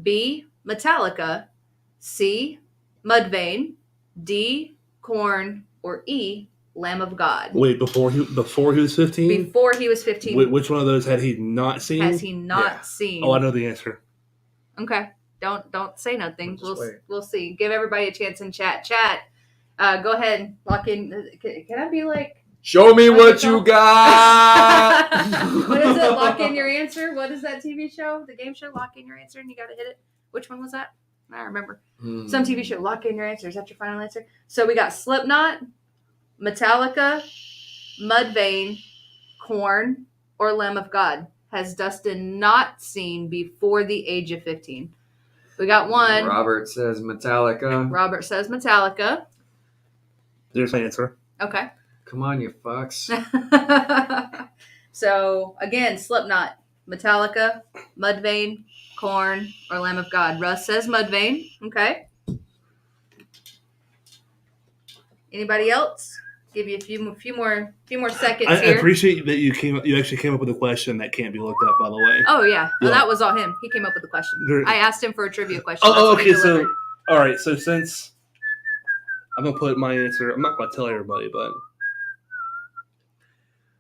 B, Metallica, C, Mudvayne, D, Korn, or E, Lamb of God? Wait, before he was 15? Before he was 15. Which one of those had he not seen? Has he not seen? Oh, I know the answer. Okay. Don't say nothing. We'll see. Give everybody a chance in chat. Go ahead. Lock in. Can I be like? Show me what you got. What is it? Lock in your answer. What is that TV show? The game show? Lock in your answer and you got to hit it. Which one was that? I don't remember. Some TV show. Lock in your answer. Is that your final answer? So we got Slipknot, Metallica, Mudvayne, Korn, or Lamb of God. Has Dustin not seen before the age of 15? We got one. Robert says Metallica. Robert says Metallica. There's my answer. Okay. Come on, you fucks. So, again, Slipknot, Metallica, Mudvayne, Korn, or Lamb of God. Russ says Mudvayne. Okay. Anybody else? Give you a few more seconds I here. appreciate that you actually came up with a question that can't be looked up, by the way. Oh, yeah. Yeah. That was all him. He came up with the question. I asked him for a trivia question. Oh, That's what he okay. So, delivered. all right. So since I'm gonna put my answer, I'm not gonna tell everybody, but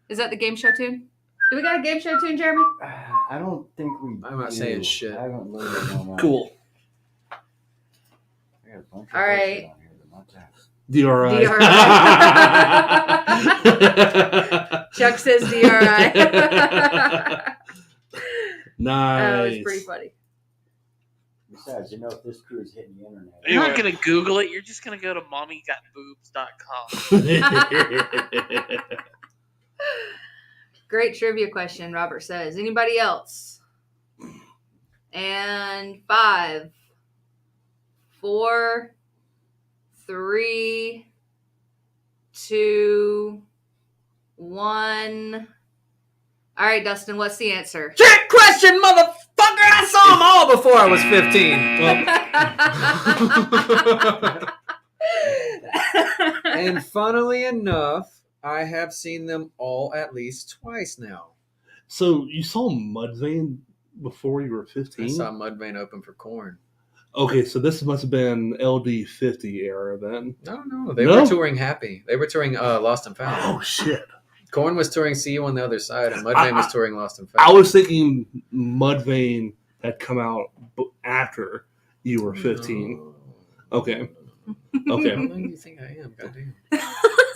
Is that the game show tune? Do we got a game show tune, Jeremy? I don't think we. I'm not saying shit. I haven't loaded it on. cool. I got a bunch of All right. bullshit on here, but not that. DRI. Chuck says DRI. Nice. That was pretty funny. Besides, if this crew is hitting the internet. You're not gonna Google it. You're just gonna go to mommygotboobs.com. Great trivia question, Robert says. Anybody else? And 5, 4, 3, 2, 1. All right, Dustin, what's the answer? Trick question, motherfucker! I saw them all before I was 15. And funnily enough, I have seen them all at least twice now. So you saw Mudvayne before you were 15? I saw Mudvayne open for Korn. Okay, so this must have been LD50 era then. No, they were touring Happy. They were touring Lost and Found. Oh, shit. Korn was touring See You on the Other Side, and Mudvayne was touring Lost and Found. I was thinking Mudvayne had come out after you were 15. No. Okay. How long do you think I am? Goddamn.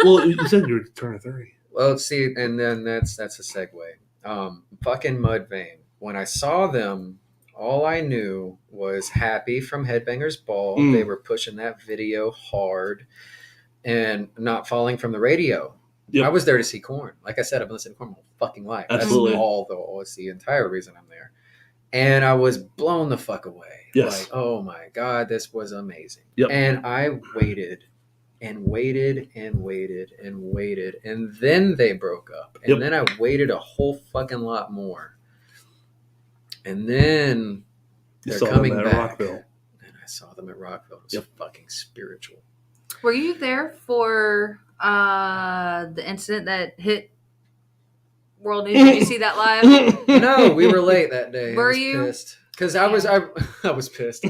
Well, you said you were turning 30. Well, see, and then that's a segue. Fucking Mudvayne. When I saw them, all I knew was Happy from Headbangers Ball. They were pushing that video hard and Not Falling from the Radio. Yep. I was there to see Korn. Like I said, I've been listening to Korn my whole fucking life. Absolutely. That's the entire reason I'm there. And I was blown the fuck away. Yes. Like, oh my God, this was amazing. Yep. And I waited and waited and waited and waited. And then they broke up. And then I waited a whole fucking lot more. And then they're coming back. Rockville. And I saw them at Rockville. It was fucking spiritual. Were you there for the incident that hit World News? Did you see that live? No, we were late that day. Were I was you? pissed. Because I was pissed.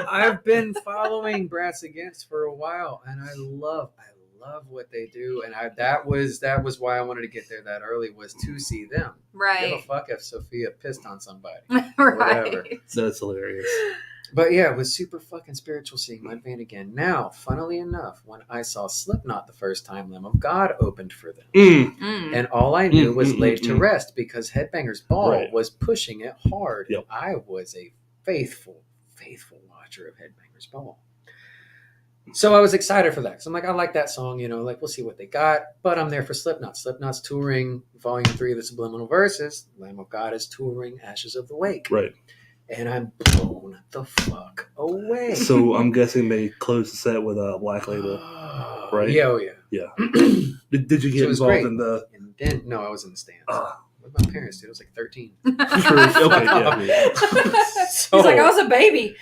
I've been following Brass Against for a while, and I love what they do, and that was why I wanted to get there that early, was to see them. Right. Give a fuck if Sophia pissed on somebody. Right. Whatever. That's hilarious. But yeah, it was super fucking spiritual seeing Mudvayne again. Now, funnily enough, when I saw Slipknot the first time, Lamb of God opened for them. And all I knew was Laid to Rest, because Headbangers Ball was pushing it hard. Yep. I was a faithful watcher of Headbangers Ball. So I was excited for that. Because I'm like, I like that song, we'll see what they got. But I'm there for Slipknot. Slipknot's touring Volume 3 of the Subliminal Verses. Lamb of God is touring Ashes of the Wake. Right. And I'm blown the fuck away. So I'm guessing they closed the set with a Black Label, right? Yeah, oh yeah. Yeah. Did you get involved in the... And then, no, I was in the stands. With my parents, dude. I was like 13. True. Okay, yeah. He's like, I was a baby.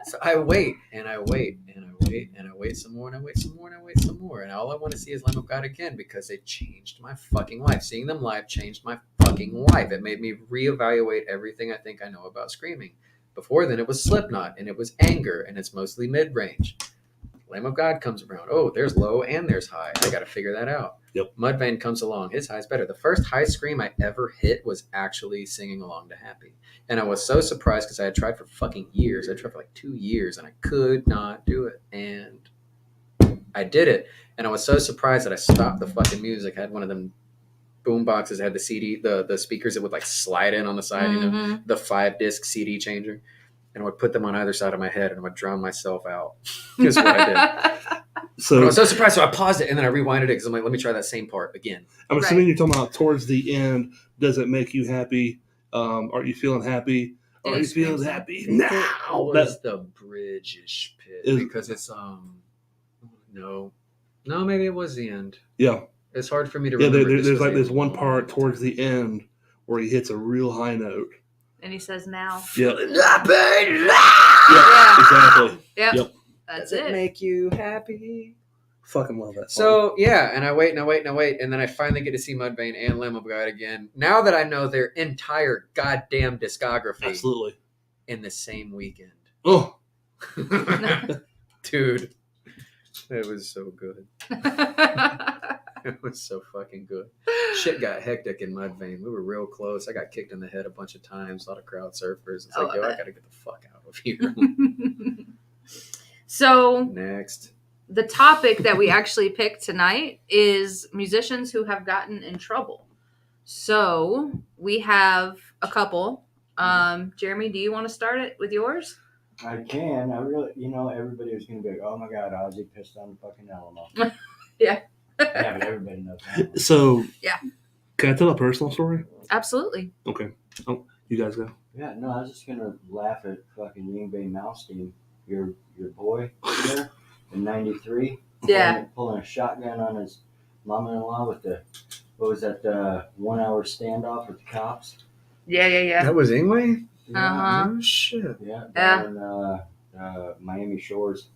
So I wait, and I wait, and I wait, and I wait some more, and I wait some more, and I wait some more. And all I want to see is Lamb of God again, because it changed my fucking life. Seeing them live changed my fucking life. It made me reevaluate everything I think I know about screaming. Before then, it was Slipknot, and it was anger, and it's mostly mid-range. Lamb of God comes around. Oh, there's low and there's high. I got to figure that out. Yep. Mudvayne comes along. His high's better. The first high scream I ever hit was actually singing along to Happy. And I was so surprised because I had tried for fucking years. I tried for like 2 years and I could not do it. And I did it. And I was so surprised that I stopped the fucking music. I had one of them boom boxes that had the CD, the speakers that would like slide in on the side, the 5-disc CD changer. And I would put them on either side of my head and I would drown myself out. Is what I did. So I was so surprised. So I paused it and then I rewinded it because I'm like, let me try that same part again. I'm assuming you're talking about towards the end. Does it make you happy? Are you feeling happy? Are you feeling happy now? That's the bridge-ish pit because it's no, maybe it was the end. Yeah, it's hard for me to remember. Yeah, there's like this one part towards the end where he hits a real high note. And he says, now. Yeah. Yeah, Exactly. Yep. That's Does it make you happy? Fucking love that song. So, yeah, and I wait, and then I finally get to see Mudvayne and Lamb of God again. Now that I know their entire goddamn discography. Absolutely. In the same weekend. Oh. Dude. It was so good. It was so fucking good. Shit got hectic in Mudvayne. We were real close. I got kicked in the head a bunch of times. A lot of crowd surfers. It's like, yo, I gotta get the fuck out of here. So next, the topic that we actually picked tonight is musicians who have gotten in trouble. So we have a couple. Jeremy, do you want to start it with yours? I can. I really, everybody was gonna be like, "Oh my God, Ozzy pissed on the fucking Alamo." Yeah. Yeah, but everybody knows that. So, Yeah. Can I tell a personal story? Absolutely. Okay. Oh, you guys go. Yeah, no, I was just gonna laugh at fucking Ying Bay Mouse Team, your boy there in '93. Yeah. Pulling a shotgun on his mom-in-law with the 1 hour standoff with the cops. Yeah. That was Ingwe? Uh-huh. Oh, shit. Yeah, down in Miami Shores.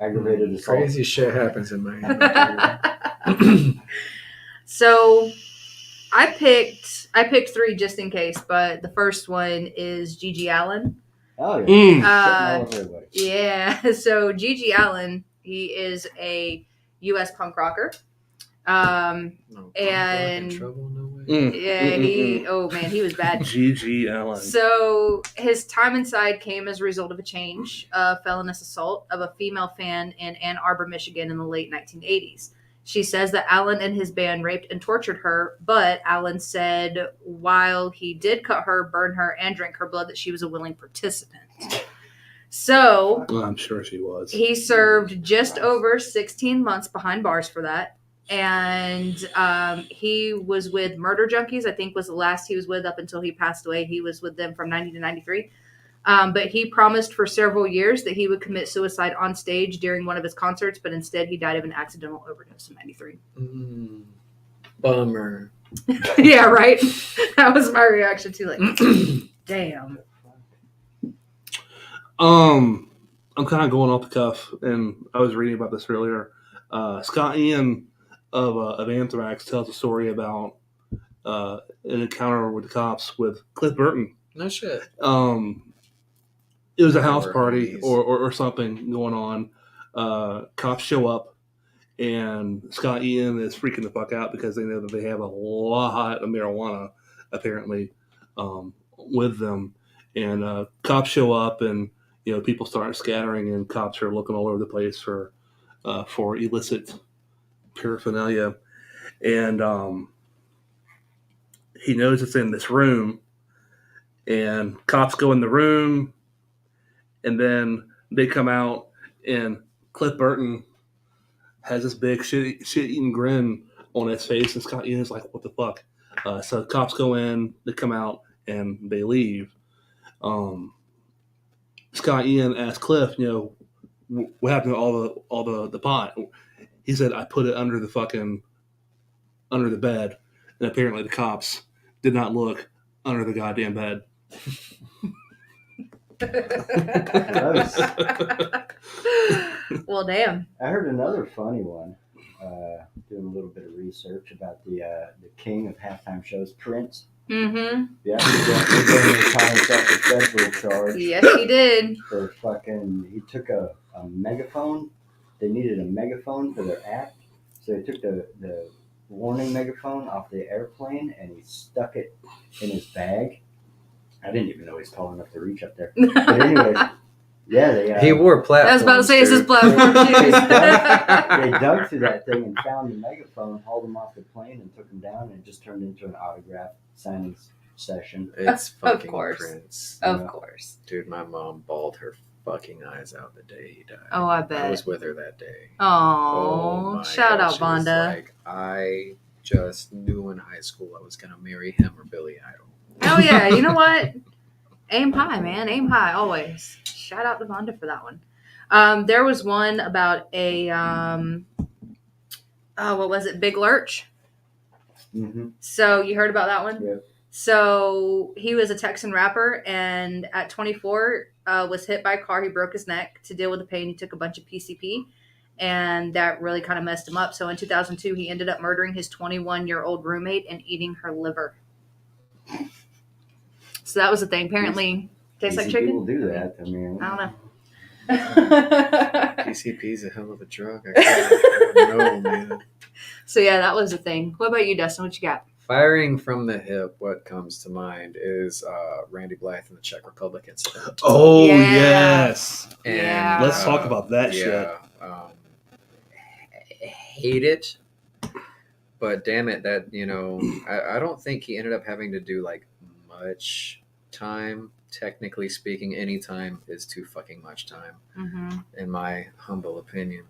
Aggravated assault. Crazy shit happens in Miami. So I picked 3 just in case, but the first one is Gigi Allen. Oh yeah. Mm. All over everybody. Yeah. So Gigi Allen, he is a U.S. punk rocker. No, And- in trouble, no way. Yeah, he was bad. G.G. Allen. So his time inside came as a result of a change, felonious assault of a female fan in Ann Arbor, Michigan in the late 1980s. She says that Allen and his band raped and tortured her, but Allen said while he did cut her, burn her, and drink her blood, that she was a willing participant. So Well, I'm sure she was. he served just over 16 months behind bars for that. And he was with Murder Junkies, I think was the last he was with up until he passed away. He was with them from 90 to 93. But he promised for several years that he would commit suicide on stage during one of his concerts, but instead he died of an accidental overdose in 93. Bummer. Yeah, right? That was my reaction too. Like, damn. I'm kind of going off the cuff, and I was reading about this earlier. Scott Ian of Anthrax tells a story about an encounter with the cops with Cliff Burton. No shit. It was a house Or party homies. or something going on. Cops show up, and Scott Ian is freaking the fuck out because they know that they have a lot of marijuana, apparently, with them. And cops show up, and people start scattering, and cops are looking all over the place for illicit paraphernalia. And he knows it's in this room, and cops go in the room, and then they come out, and Cliff Burton has this big shit-eating grin on his face, and Scott Ian's like, what the fuck? So cops go in, they come out, and they leave. Scott Ian asked Cliff, what happened to all the pot? He said, I put it under the bed, and apparently the cops did not look under the goddamn bed. Well, damn. I heard another funny one. Doing a little bit of research about the king of halftime shows, Prince. Mm-hmm. Yeah, he gave himself a federal charge. Yes, he did. For he took a megaphone. They needed a megaphone for their act, so they took the warning megaphone off the airplane and he stuck it in his bag. I didn't even know he was tall enough to reach up there. But anyways, yeah, He wore platforms. I was about to say, it's his dude. platform They shoes. dug through that thing and found the megaphone, hauled him off the plane, and took him down, and it just turned into an autograph signing session. It's Of fucking course. Prince. Of course. Dude, my mom bawled her fucking eyes out the day he died. Oh, I bet. I was with her that day. Oh, my shout God, out, she was Vonda. like, I just knew in high school I was going to marry him or Billy Idol. Oh, yeah. You know what? Aim high, man. Aim high, always. Shout out to Vonda for that one. There was one about a, what was it? Big Lurch. Mm-hmm. So you heard about that one? Yeah. So he was a Texan rapper, and at 24, was hit by a car. He broke his neck. To deal with the pain, he took a bunch of PCP, and that really kind of messed him up. So in 2002, he ended up murdering his 21-year-old roommate and eating her liver. So that was the thing. Apparently, tastes like People chicken. do that. I mean, I don't know. PCP's a hell of a drug. I don't know, man. So yeah, that was the thing. What about you, Dustin? What you got? Firing from the hip, what comes to mind is Randy Blythe in the Czech Republic incident. Oh, Yeah. yes. And, Yeah. Let's talk about that shit. Hate it, But damn it, that I don't think he ended up having to do like much time. Technically speaking, any time is too fucking much time, Mm-hmm. in my humble opinion.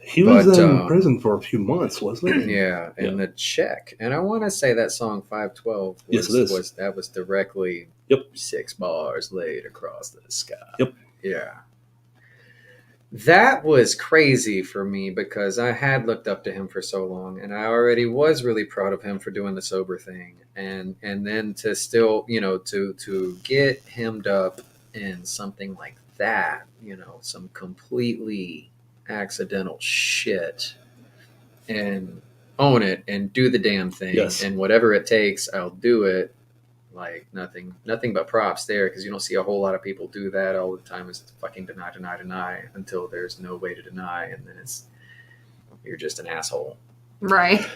He was But, in prison for a few months, wasn't he? Yeah, and the check, and I want to say that song 512 Yes, it is. was directly 6 bars laid across the sky. Yep. Yeah. That was crazy for me because I had looked up to him for so long, and I already was really proud of him for doing the sober thing, and then to still, to get hemmed up in something like that, some completely accidental shit, and own it and do the damn thing, Yes. and whatever it takes, I'll do it. Like nothing but props there, because you don't see a whole lot of people do that all the time. Is fucking deny until there's no way to deny, and then you're just an asshole. Right.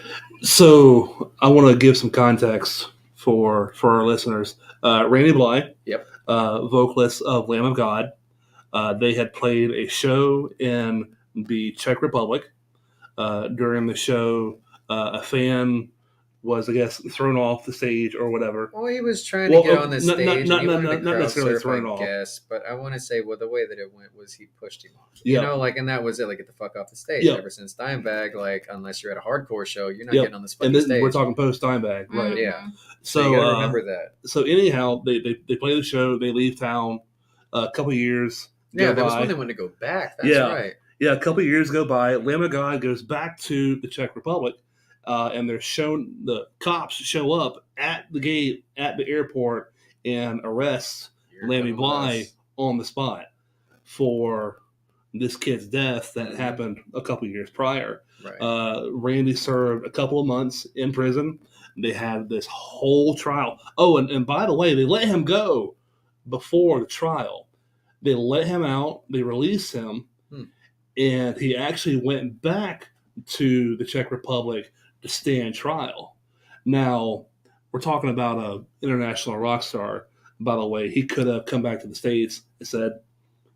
So I want to give some context for our listeners. Randy Bly, vocalist of Lamb of God, they had played a show in the Czech Republic. During the show, a fan was, I guess, thrown off the stage or whatever. Well, he was trying to get on the stage. Not Crowd necessarily surf, thrown I off. guess, but I want to say, the way that it went was he pushed him off. Yeah. And that was it. Like, get the fuck off the stage. Yeah. Ever since Dimebag, like, unless you're at a hardcore show, you're not Yeah. getting on this fucking And then stage. we're talking post Dimebag, right? Yeah. So you gotta remember that. So anyhow, they play the show. They leave town. A couple years. Yeah, go there was by. when they wanted to go back. That's right. Yeah, a couple of years go by. Lamb of God goes back to the Czech Republic, and the cops show up at the gate at the airport and arrest Lammy Bly on the spot for this kid's death that happened a couple of years prior. Right. Randy served a couple of months in prison. They had this whole trial. Oh, and by the way, they let him go before the trial. They let him out. They released him. And he actually went back to the Czech Republic to stand trial. Now, we're talking about an international rock star, by the way. He could have come back to the States and said,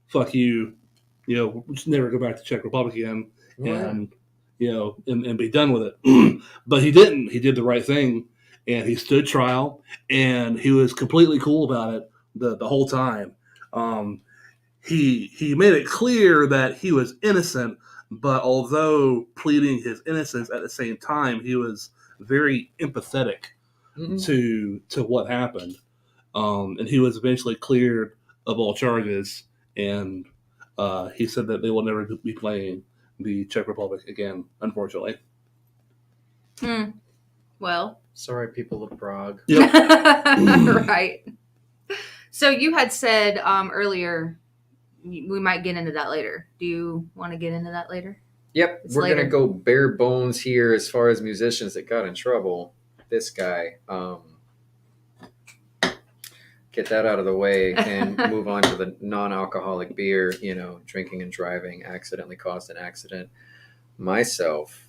fuck you, we'll just never go back to Czech Republic again and be done with it. But he didn't. He did the right thing, and he stood trial, and he was completely cool about it the whole time. He made it clear that he was innocent, but although pleading his innocence at the same time, he was very empathetic to what happened. And he was eventually cleared of all charges, and he said that they will never be playing the Czech Republic again, unfortunately. Well. Sorry, people of Prague. Yep. Right. So you had said earlier, we might get into that later. Do you want to get into that later? Yep. We're going to go bare bones here as far as musicians that got in trouble. This guy. Get that out of the way and move on to the non-alcoholic beer, drinking and driving, accidentally caused an accident. Myself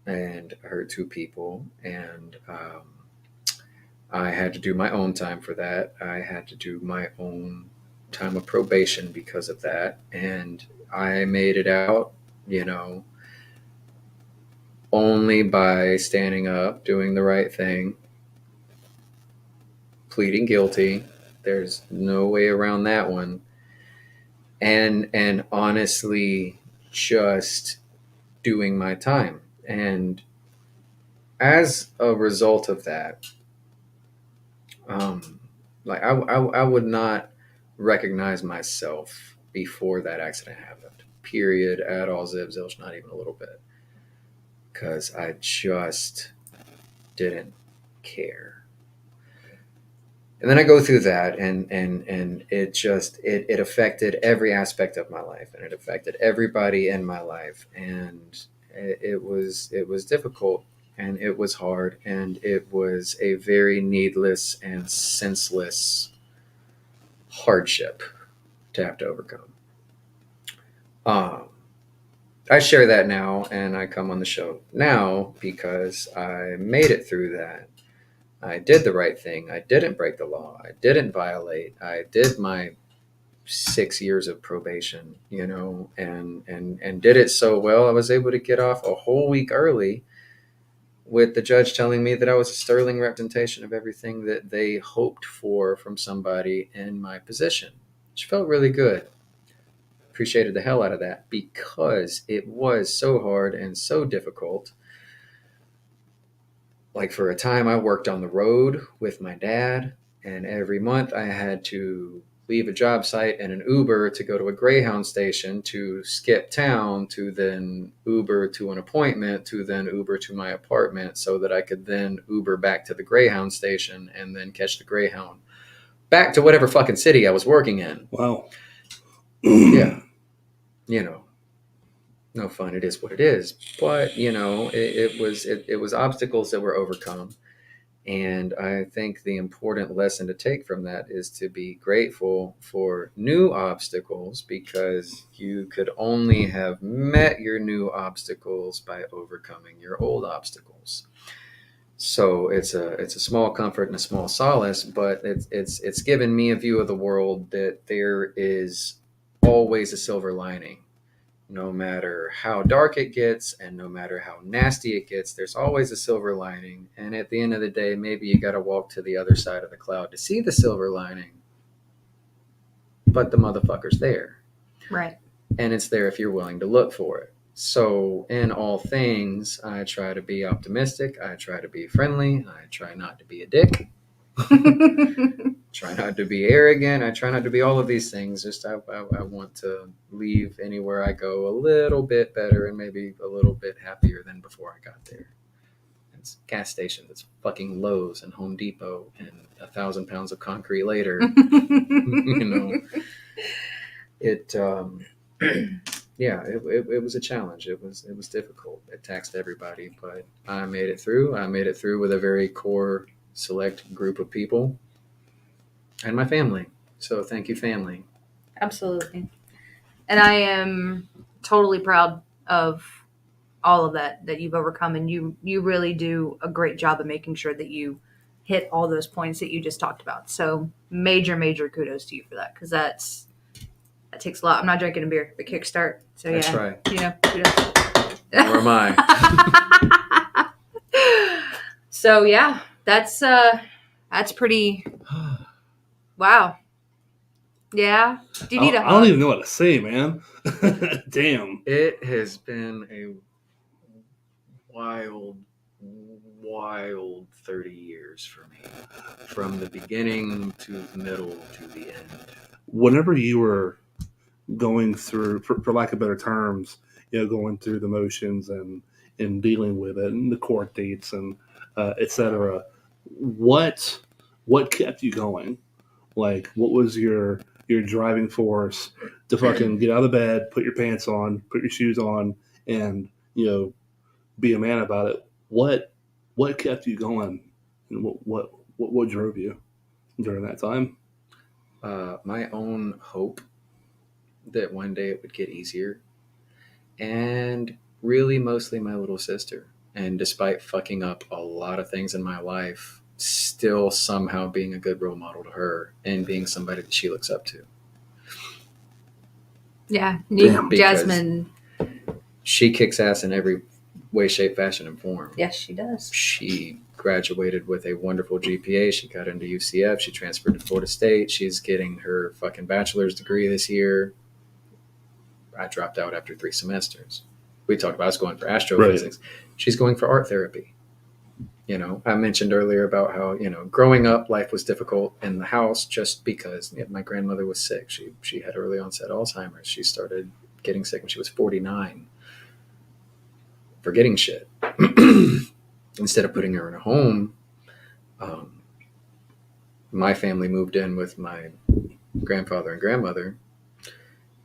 and hurt 2 people. And I had to do my own time for that. I had to do my own time of probation because of that, and I made it out, only by standing up, doing the right thing, pleading guilty. There's no way around that one, and honestly just doing my time. And as a result of that, I would not recognize myself before that accident happened. Period. At all. Zilch, not even a little bit. Because I just didn't care. And then I go through that, and it affected every aspect of my life, and it affected everybody in my life, and it was difficult, and it was hard, and it was a very needless and senseless hardship to have to overcome. I share that now, and I come on the show now because I made it through that. I did the right thing. I didn't break the law. I didn't violate. I did my 6 years of probation, and did it so well I was able to get off a whole week early with the judge telling me that I was a sterling representation of everything that they hoped for from somebody in my position, which felt really good. Appreciated the hell out of that because it was so hard and so difficult. Like for a time, I worked on the road with my dad, and every month I had to leave a job site and an Uber to go to a Greyhound station to skip town to then Uber to an appointment to then Uber to my apartment so that I could then Uber back to the Greyhound station and then catch the Greyhound back to whatever fucking city I was working in. Wow. Yeah. No fun. It is what it is. But, it was obstacles that were overcome. And I think the important lesson to take from that is to be grateful for new obstacles because you could only have met your new obstacles by overcoming your old obstacles. So it's a small comfort and a small solace, but it's given me a view of the world that there is always a silver lining. No matter how dark it gets and no matter how nasty it gets, there's always a silver lining. And at the end of the day, maybe you got to walk to the other side of the cloud to see the silver lining. But the motherfucker's there. Right. And it's there if you're willing to look for it. So in all things, I try to be optimistic. I try to be friendly. I try not to be a dick. Try not to be arrogant. I try not to be all of these things. Just I want to leave anywhere I go a little bit better and maybe a little bit happier than before I got there. It's gas stations. It's fucking Lowe's and Home Depot and 1,000 pounds of concrete later. It was a challenge. It was difficult. It taxed everybody, but I made it through. I made it through with a very core select group of people and my family. So thank you, family. Absolutely. And I am totally proud of all of that you've overcome, and you really do a great job of making sure that you hit all those points that you just talked about. So major kudos to you for that, because that takes a lot. I'm not drinking a beer, but kickstart. So That's yeah, right. Kudos. Nor am I. So yeah, that's pretty. Wow. Yeah. Do you need a hug? I don't even know what to say, man. Damn. It has been a wild 30 years for me. From the beginning to the middle to the end. Whenever you were going through, for lack of better terms, going through the motions and dealing with it and the court dates and etc., what kept you going? Like, what was your driving force to fucking get out of bed, put your pants on, put your shoes on, and be a man about it? What kept you going, and what drove you during that time? My own hope that one day it would get easier, and really mostly my little sister. And despite fucking up a lot of things in my life, still somehow being a good role model to her and being somebody that she looks up to. Yeah, Because Jasmine. She kicks ass in every way, shape, fashion, and form. Yes, she does. She graduated with a wonderful GPA. She got into UCF. She transferred to Florida State. She's getting her fucking bachelor's degree this year. I dropped out after 3 semesters. We talked about us going for astrophysics. Right. She's going for art therapy. I mentioned earlier about how, growing up, life was difficult in the house just because my grandmother was sick. She had early onset Alzheimer's. She started getting sick when she was 49. Forgetting shit. Instead of putting her in a home, my family moved in with my grandfather and grandmother,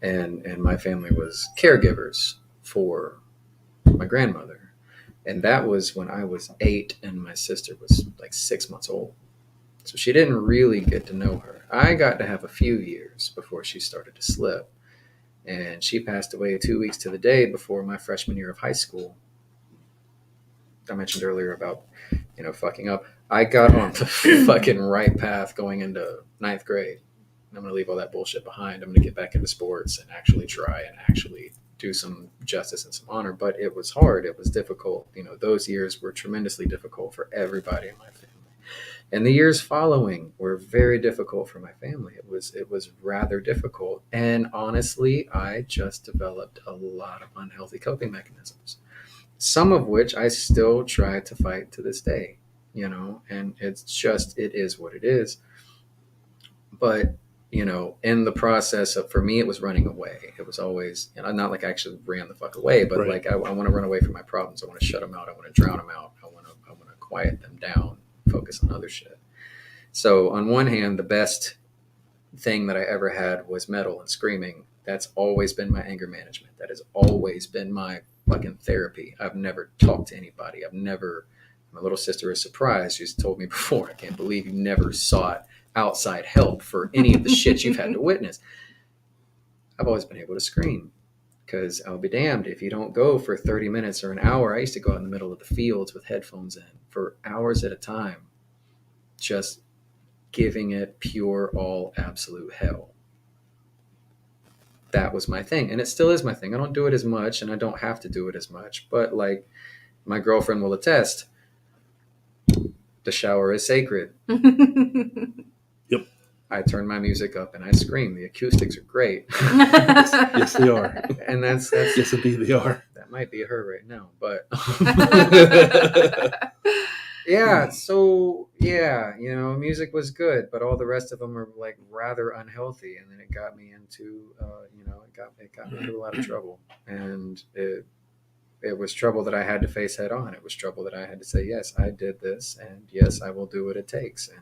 and my family was caregivers for my grandmother. And that was when I was 8 and my sister was like 6 months old. So she didn't really get to know her. I got to have a few years before she started to slip. And she passed away 2 weeks to the day before my freshman year of high school. I mentioned earlier about, fucking up. I got on the fucking right path going into 9th grade. And I'm going to leave all that bullshit behind. I'm going to get back into sports and actually try and actually do some justice and some honor, but it was hard. It was difficult. Those years were tremendously difficult for everybody in my family. And the years following were very difficult for my family. It was rather difficult. And honestly, I just developed a lot of unhealthy coping mechanisms, some of which I still try to fight to this day, and it is what it is. But, in the process for me, it was running away. It was always, not like I actually ran the fuck away, but Right. like I want to run away from my problems. I want to shut them out. I want to drown them out. I want to quiet them down, focus on other shit. So on one hand, the best thing that I ever had was metal and screaming. That's always been my anger management. That has always been my fucking therapy. I've never talked to anybody. My little sister is surprised. She's told me before, I can't believe you never sought outside help for any of the shit you've had to witness. I've always been able to scream, because I'll be damned if you don't go for 30 minutes or an hour. I used to go out in the middle of the fields with headphones in for hours at a time, just giving it pure, all absolute hell. That was my thing, and it still is my thing. I don't do it as much, and I don't have to do it as much, but like my girlfriend will attest, the shower is sacred. Yep. I turn my music up and I scream. The acoustics are great. Yes, they are. And that's Yes, indeed, they are. that might be her right now, but yeah. So yeah, music was good, but all the rest of them are like rather unhealthy, and then it got me into, it got me into a lot of trouble, and it was trouble that I had to face head on. It was trouble that I had to say, yes, I did this, and yes, I will do what it takes, and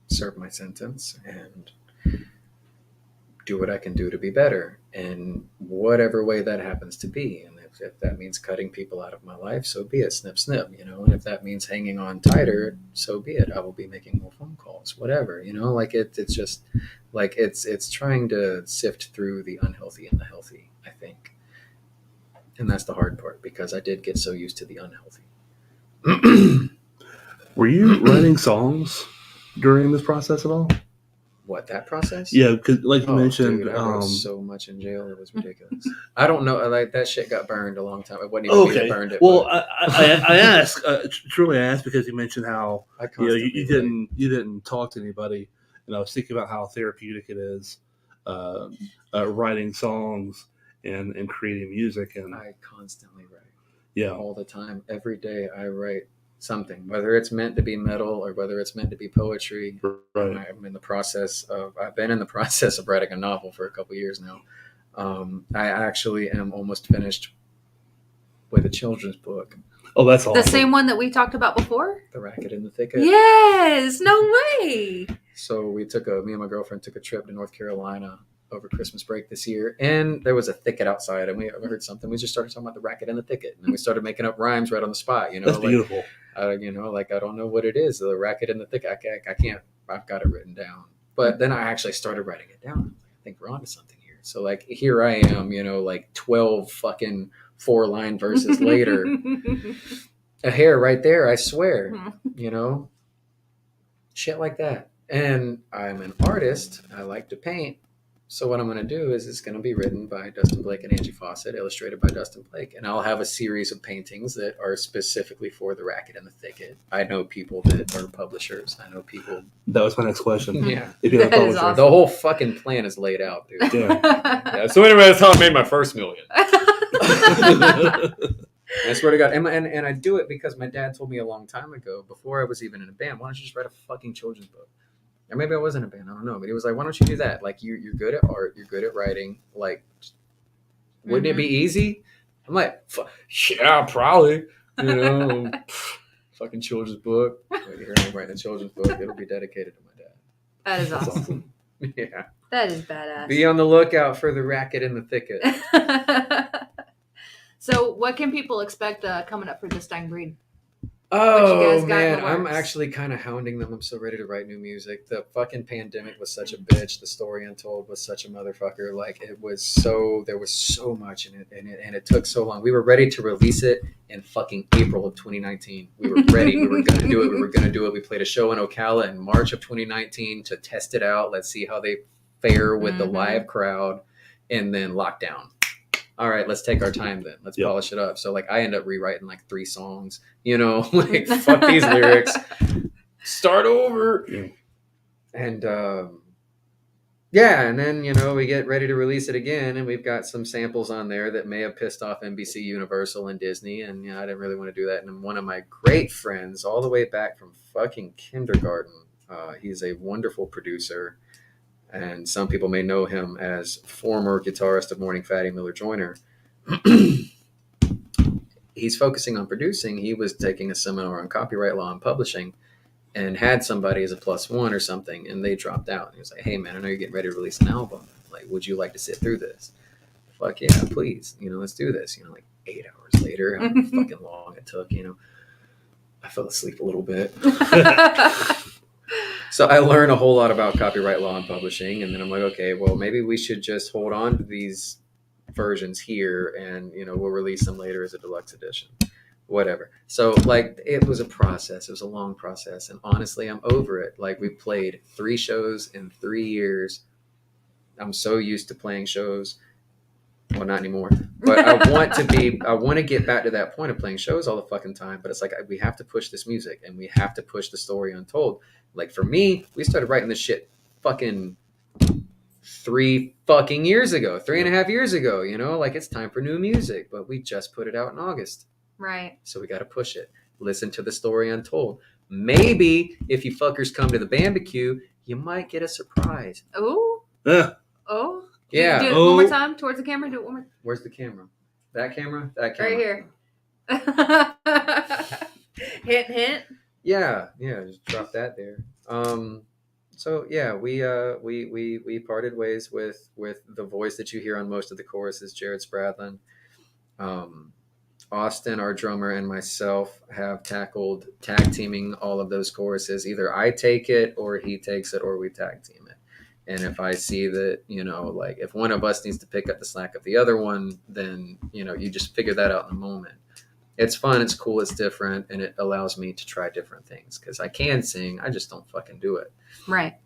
serve my sentence and do what I can do to be better in whatever way that happens to be. And if that means cutting people out of my life, so be it. Snip, snip, and if that means hanging on tighter, so be it. I will be making more phone calls, whatever, like it's just like, it's trying to sift through the unhealthy and the healthy, I think. And that's the hard part, because I did get so used to the unhealthy. Were you writing songs during this process at all? What, that process? Yeah, because like you mentioned, dude, I wrote so much in jail, it was ridiculous. I don't know, like that shit got burned a long time. It wasn't even me that burned it. Well, but I asked, truly I asked, because you mentioned how I constantly you didn't talk to anybody, and I was thinking about how therapeutic it is, writing songs and creating music, and I constantly write. All the time, every day I write something, whether it's meant to be metal or whether it's meant to be poetry. Right. I've been in the process of writing a novel for a couple years now. I actually am almost finished with a children's book. Oh, that's awesome. The same one that we talked about before? The Racket in the Thicket. Yes, no way. So me and my girlfriend took a trip to North Carolina over Christmas break this year, and there was a thicket outside, and we heard something. We just started talking about the racket in the thicket, and then we started making up rhymes right on the spot. That's beautiful. I don't know what it is. The racket in the thicket. I can't. I've got it written down, but then I actually started writing it down. I think we're onto something here. So like here I am, 12 fucking 4-line verses later, a hair right there. I swear, shit like that. And I'm an artist. I like to paint. So what I'm going to do is it's going to be written by Dustin Blake and Angie Fawcett, illustrated by Dustin Blake. And I'll have a series of paintings that are specifically for the Racket in the Thicket. I know people that are publishers. I know people. That was my next question. Yeah. If you're a That is publisher. awesome. The whole fucking plan is laid out, dude. Yeah. So anyway, that's how I made my first million. I swear to God. And I do it because my dad told me a long time ago, before I was even in a band, why don't you just write a fucking children's book? Or maybe I wasn't a band, I don't know. But he was like, why don't you do that? Like, you're good at art, you're good at writing. Like, wouldn't it be easy? I'm like, yeah, probably. Fucking children's book. Here I'm writing a children's book. It'll be dedicated to my dad. That is That's awesome. awesome. Yeah. That is badass. Be on the lookout for the Racket in the Thicket. So, what can people expect coming up for This Dying Breed? Oh, guys got in man. the I'm works? actually kind of hounding them. I'm so ready to write new music. The fucking pandemic was such a bitch. The Story Untold was such a motherfucker. Like, there was so much in it, and it took so long. We were ready to release it in fucking April of 2019. We were ready. We were going to do it. We played a show in Ocala in March of 2019 to test it out. Let's see how they fare with the live crowd. and then lockdown. All right, let's take our time then. Let's Yep. polish it up. So like I end up rewriting like 3 songs, you know, like fuck these lyrics. Start over. Yeah. And yeah, and then you know we get ready to release it again, and we've got some samples on there that may have pissed off NBC, Universal, and Disney, and you know I didn't really want to do that. And one of my great friends, all the way back from fucking kindergarten, he's a wonderful producer, and some people may know him as former guitarist of Morning Fatty Miller Joyner. He's focusing on producing. He was taking a seminar on copyright law and publishing, and had somebody as a +1 or something, and they dropped out. And he was like, "Hey man, I know you're getting ready to release an album. Like, would you like to sit through this?" Fuck yeah, please. You know, let's do this. You know, like 8 hours later, how fucking long it took. You know, I fell asleep a little bit. So I learned a whole lot about copyright law and publishing, and then I'm like, okay, well maybe we should just hold on to these versions here, and you know we'll release them later as a deluxe edition. Whatever. So like it was a process. It was a long process, and honestly, I'm over it. Like we played 3 shows in 3 years. I'm so used to playing shows. Well, not anymore. But I want to get back to that point of playing shows all the fucking time. But it's like we have to push this music, and we have to push the story untold. Like for me, we started writing this shit fucking 3 fucking years ago, 3.5 years ago. You know, like it's time for new music. But we just put it out in August. Right. So we got to push it. Listen to the story untold. Maybe if you fuckers come to the barbecue, you might get a surprise. Oh. Yeah. Oh. Yeah. Do it one more time towards the camera. Do it one more. Where's the camera? That camera? That camera. Right here. Hint, hint. Yeah. Just drop that there. So yeah, we parted ways with the voice that you hear on most of the choruses, Jared Spradlin. Austin, our drummer, and myself have tackled tag teaming all of those choruses. Either I take it or he takes it or we tag team it. And if I see that, you know, like if one of us needs to pick up the slack of the other one, then, you know, you just figure that out in the moment. It's fun, it's cool, it's different, and it allows me to try different things because I can sing, I just don't fucking do it. Right.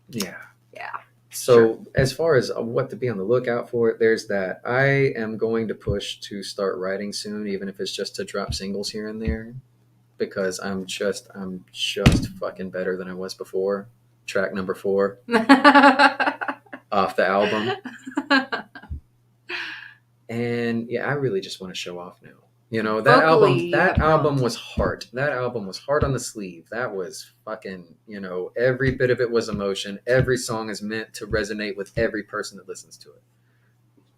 Yeah. Yeah. So Sure. as far as what to be on the lookout for, there's that. I am going to push to start writing soon, even if it's just to drop singles here and there, because I'm just fucking better than I was before. Track number 4 off the album. And yeah, I really just want to show off now. You know, that album was hard. That album was hard on the sleeve. That was fucking, you know, every bit of it was emotion. Every song is meant to resonate with every person that listens to it.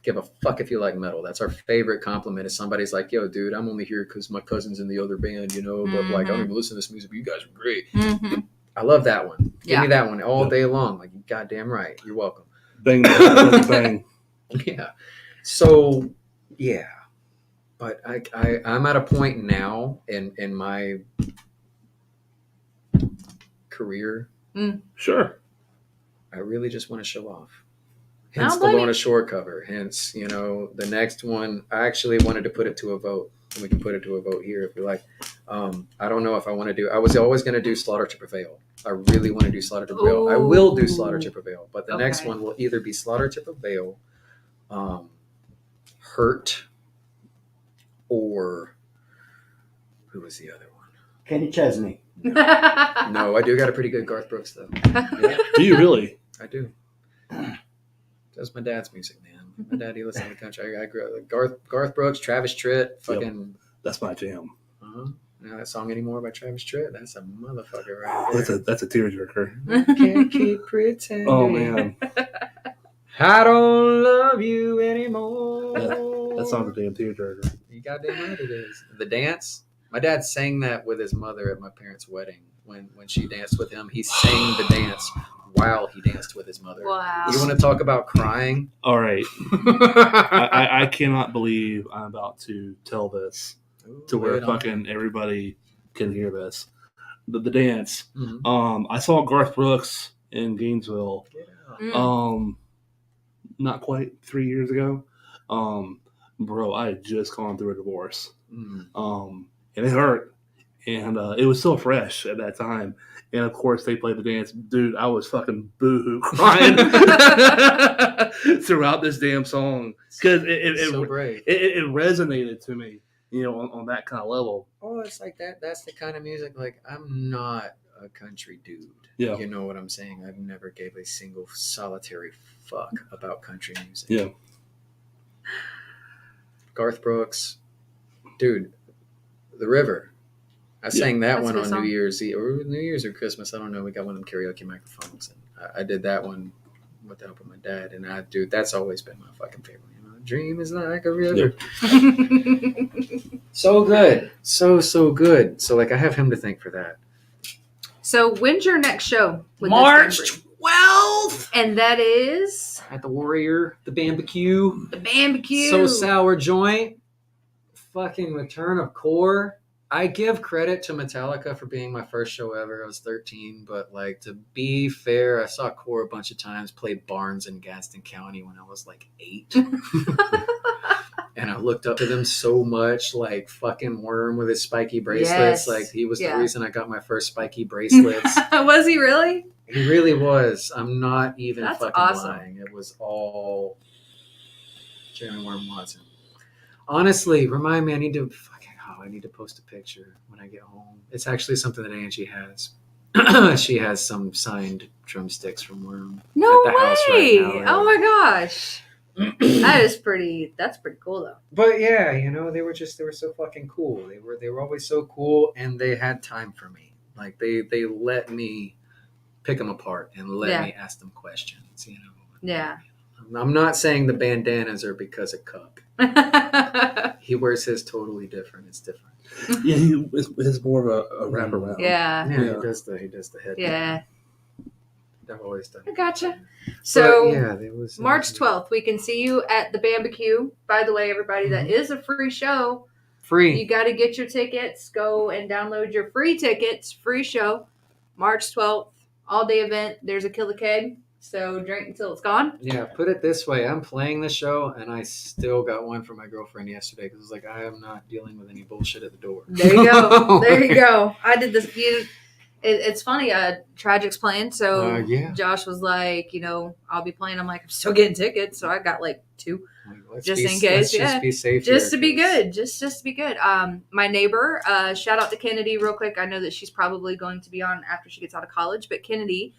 Give a fuck if you like metal. That's our favorite compliment. Is somebody's like, yo, dude, I'm only here because my cousin's in the other band, you know, but like I don't even listen to this music, but you guys are great. Mm-hmm. I love that one. Give me that one all Yeah. day long. Like, you goddamn right. You're welcome. Bang, bang, bang. Yeah. So, yeah. But I'm at a point now in my career. Sure. I really just want to show off. I Hence don't the blame Lorna you. Shore cover. Hence, you know, the next one. I actually wanted to put it to a vote. And we can put it to a vote here if we like. I don't know if I want to do. I was always going to do Slaughter to Prevail. I really want to do Slaughter to Prevail. I will do Slaughter to Prevail. But the next Okay. one will either be Slaughter to Prevail, Hurt, or who was the other one? Kenny Chesney. No, I do got a pretty good Garth Brooks though. Yeah, Do you really? I do. That's my dad's music, man. My dad, he listened to country. I grew up with Garth Brooks, Travis Tritt, fucking. That's my jam. You know that song anymore by Travis Tritt? That's a motherfucker right there. That's a tearjerker. Can't keep pretending. Oh man, I don't love you anymore. that song's a damn tearjerker. You goddamn right it is. The dance. My dad sang that with his mother at my parents' wedding. When she danced with him, he sang the dance while he danced with his mother. Wow. You want to talk about crying? All right, I cannot believe I'm about to tell this to where fucking everybody can hear this. The dance. Mhm. I saw Garth Brooks in Gainesville. Yeah. Not quite 3 years ago. Bro, I had just gone through a divorce. Mm. And it hurt. and it was still fresh at that time. And of course, they played the dance. Dude, I was fucking boohoo crying throughout this damn song because So brave. it resonated to me, on that kind of level. Oh, it's like that. That's the kind of music. Like, I'm not a country dude. Yeah. You know what I'm saying? I've never gave a single solitary fuck about country music. Yeah. Garth Brooks, dude, The River. I sang that That's a one good on song. New Year's Eve or New Year's or Christmas. I don't know. We got one of them karaoke microphones, and I did that one with the help of my dad. And dude, that's always been my fucking favorite. Dream is like a river. So good, so good. So like, I have him to thank for that. So when's your next show? With March this 12th and that is at the Warrior, the barbecue. the barbecue. So sour joint, fucking return of Core. I give credit to Metallica for being my first show ever. I was 13, but like, to be fair, I saw Core a bunch of times, played Barnes in Gaston County when I was like 8. And I looked up to them so much, like fucking Worm with his spiky bracelets. Yes. Like, he was the Yeah. reason I got my first spiky bracelets. Was he really? He really was. I'm not even That's fucking awesome. lying. It was all Jeremy Worm Watson. Honestly, remind me, I need to post a picture when I get home. It's actually something that Angie has. She has some signed drumsticks from Worm. No at the house way! right now, Oh my gosh, that's pretty cool though. But yeah, they were so fucking cool. They were always so cool, and they had time for me. Like, they let me pick them apart and let me ask them questions. Yeah. I'm not saying the bandanas are because of Cup. He wears his totally different. It's different. Yeah, it's more of a wraparound. Yeah. Yeah, Yeah. he does the head. Yeah. I've always done. I gotcha. But, So yeah, there was March 12th, we can see you at the barbecue. By the way, everybody, that is a free show. free. You got to get your tickets. Go and download your free tickets. Free show. March 12th, all day event. There's a kill the keg. So drink until it's gone. Yeah, put it this way: I'm playing the show, and I still got one for my girlfriend yesterday because I was like, I am not dealing with any bullshit at the door. There you go. There you go. I did this. It's funny. Tragic's playing. So Yeah. Josh was like, I'll be playing. I'm like, I'm still getting tickets. So I got like 2. Let's Just be- in case, let's yeah. just be safe. Just here, to be 'cause- good. Just to be good. My neighbor, shout out to Kennedy real quick. I know that she's probably going to be on after she gets out of college, but Kennedy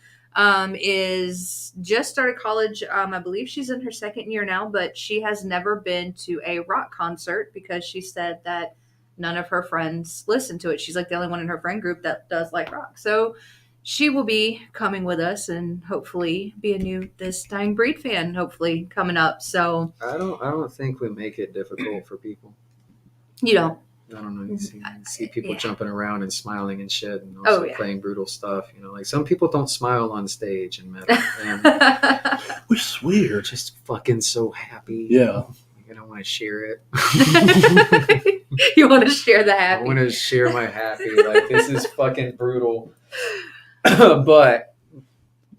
is just started college. I believe she's in her 2nd year now, but she has never been to a rock concert because she said that none of her friends listen to it. She's like the only one in her friend group that does like rock. So she will be coming with us and hopefully be a new This Dying Breed fan, hopefully coming up. So I don't think we make it difficult for people. you know, I don't know. You see people Yeah. jumping around and smiling and shit, and also yeah. playing brutal stuff. Like, some people don't smile on stage in metal, and Which is they're weird. just fucking so happy. Yeah. I don't want to share it. You want to share the I happy. want to share my happy. Like, this is fucking brutal. But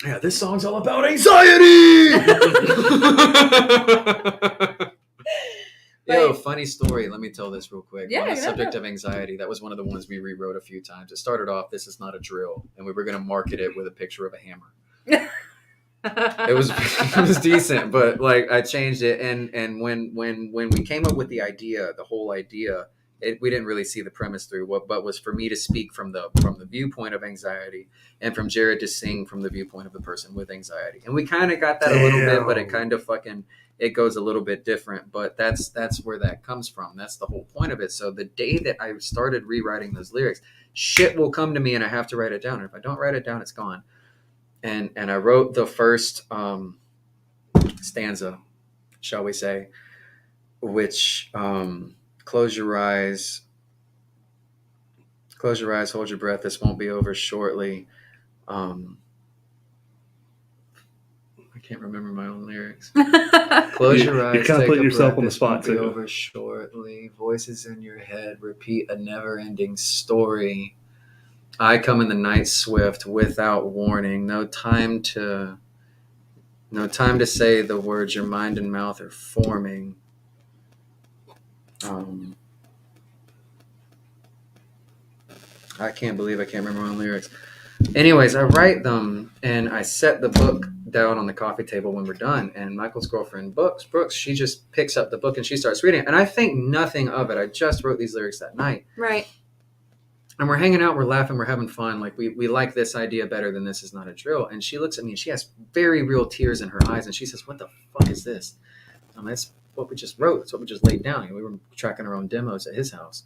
yeah, this song's all about anxiety. Yo, funny story. Let me tell this real quick. Yeah, On the go, subject go. of anxiety, that was one of the ones we rewrote a few times. It started off, "This is not a drill," and we were going to market it with a picture of a hammer. It was decent, but like, I changed it, and when we came up with the whole idea, we didn't really see the premise through. But was for me to speak from the viewpoint of anxiety, and from Jared to sing from the viewpoint of the person with anxiety, and we kind of got that a little bit, but it kind of it goes a little bit different. But that's where that comes from. That's the whole point of it. So the day that I started rewriting those lyrics, shit will come to me, and I have to write it down. And if I don't write it down, it's gone. And I wrote the first stanza, shall we say, which close your eyes, hold your breath. This won't be over shortly. I can't remember my own lyrics. Close your eyes. You kind of take put a yourself breath, on the this spot won't be too. over shortly. Voices in your head repeat a never-ending story. I come in the night swift without warning. No time to say the words your mind and mouth are forming. I can't believe I can't remember my own lyrics. Anyways, I write them and I set the book down on the coffee table when we're done. And Michael's girlfriend, Brooks, she just picks up the book and she starts reading it. And I think nothing of it. I just wrote these lyrics that night. Right. And we're hanging out, we're laughing, we're having fun. Like we like this idea better than This Is Not a Drill. And she looks at me and she has very real tears in her eyes. And she says, "What the fuck is this?" That's what we just wrote. That's what we just laid down. We were tracking our own demos at his house.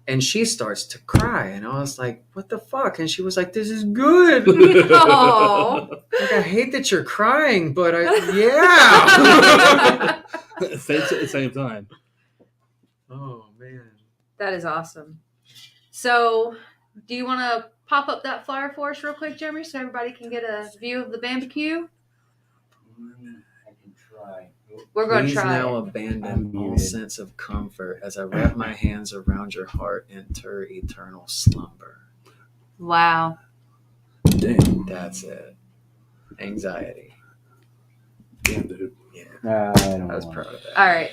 And she starts to cry. And I was like, "What the fuck?" And she was like, "This is good." Oh. Like, I hate that you're crying, but yeah. Same time. Oh, man. That is awesome. So, do you want to pop up that flyer for us real quick, Jeremy, so everybody can get a view of the barbecue? I can try. We're going to Please try. now it. abandon all muted. sense of comfort as I wrap my hands around your heart, enter eternal slumber. Wow. Damn. That's it. Anxiety. Damn, dude. Yeah, I don't I was want proud of that. All right.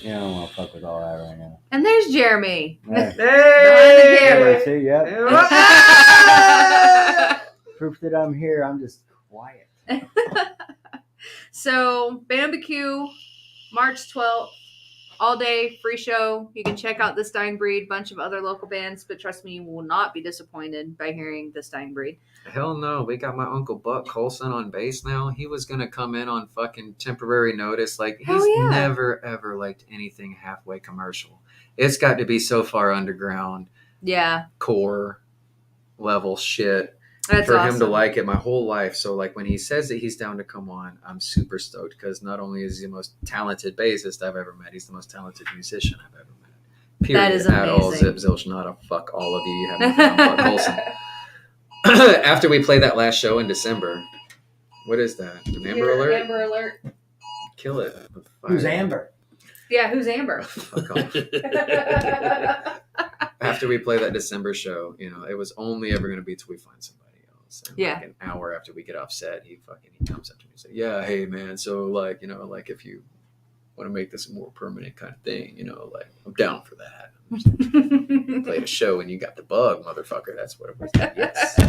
Yeah, I don't want to fuck with all that right now. And there's Jeremy. Hey, Behind everybody see? Yep. the Proof that I'm here. I'm just quiet. camera. So, barbecue, March 12th. All day, free show. You can check out This Dying Breed, bunch of other local bands, but trust me, you will not be disappointed by hearing This Dying Breed. Hell no. We got my Uncle Buck Colson on bass now. He was going to come in on fucking temporary notice. Like, he's Hell yeah. never, ever liked anything halfway commercial. It's got to be so far underground, Yeah, core level shit. that's for awesome. him to like it my whole life. So like when he says that he's down to come on, I'm super stoked because not only is he the most talented bassist I've ever met, he's the most talented musician I've ever met. Period. That is At all, amazing. zip, zilch, nada, fuck all of you. You haven't found Buck Colson. After we play that last show in December, what is that? An Amber Alert? Amber Alert. Kill it. Who's Amber? Yeah, who's Amber? Fuck off. After we play that December show, you know, it was only ever going to be till we find somebody else. And Yeah. like an hour after we get off set, he comes up to me and says, "Yeah, hey man, so like, you know, like if you want to make this a more permanent kind of thing, you know, like I'm down for that." Played a show and you got the bug, motherfucker. That's what it was. Yes.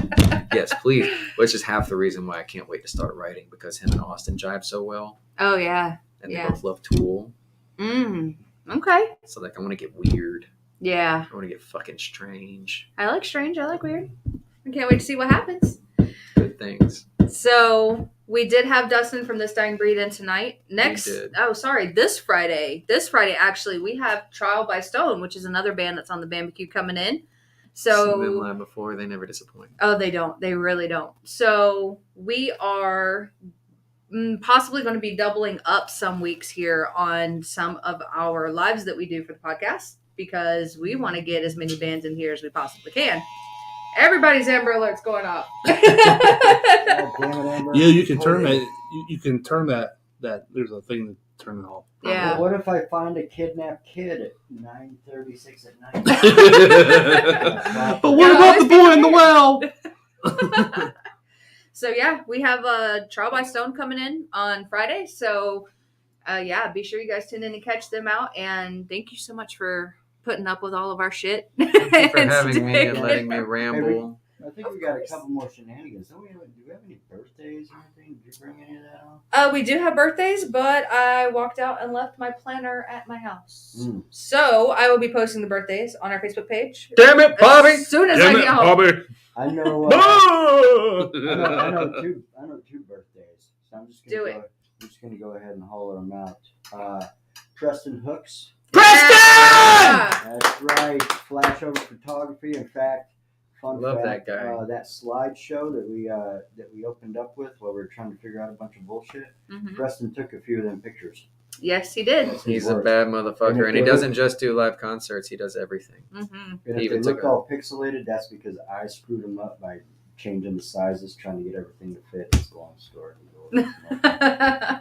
Yes, please. Which is half the reason why I can't wait to start writing, because him and Austin jive so well. Oh, yeah. And they Yeah. both love Tool. Okay. So like I want to get weird. Yeah. I want to get fucking strange. I like strange. I like weird. I can't wait to see what happens. Good things. So we did have Dustin from This Dying Breed in tonight. This Friday, actually, we have Trial by Stone, which is another band that's on the barbecue coming in. Seen them So, live before, they never disappoint. oh, they don't. They really don't. So we are possibly going to be doubling up some weeks here on some of our lives that we do for the podcast, because we want to get as many bands in here as we possibly can. Everybody's Amber Alert's going off. God damn it, Amber. Yeah, you can turn Holy- that. You can turn that. There's a thing to turn it off. Yeah. What if I find a kidnapped kid at 9:36 at night? But what about the boy in the well? So yeah, we have Trial by Stone coming in on Friday. So yeah, be sure you guys tune in and catch them out. And thank you so much for putting up with all of our shit. Thank you for having me and letting me ramble. I think Of we got course. a couple more shenanigans. Do we have any birthdays or anything? Did you bring any of that on? We do have birthdays, but I walked out and left my planner at my house. Mm. So I will be posting the birthdays on our Facebook page. Damn it, Bobby! As soon as I Damn it, get home. Bobby! I know. Ah! I know two birthdays. So I'm just gonna go ahead and holler them out. Preston Hooks. Yeah! That's right. Flashover photography. In fact, fun Love fact, that guy. that slideshow that we opened up with while we were trying to figure out a bunch of bullshit. Mhm. Preston took a few of them pictures. Yes, he did. That's his He's a work. bad And motherfucker, if and he they doesn't just do live concerts, he does everything. Mm-hmm. And He if even they took look a- all pixelated, that's because I screwed them up by changing the sizes, trying to get everything to fit. It's a long story.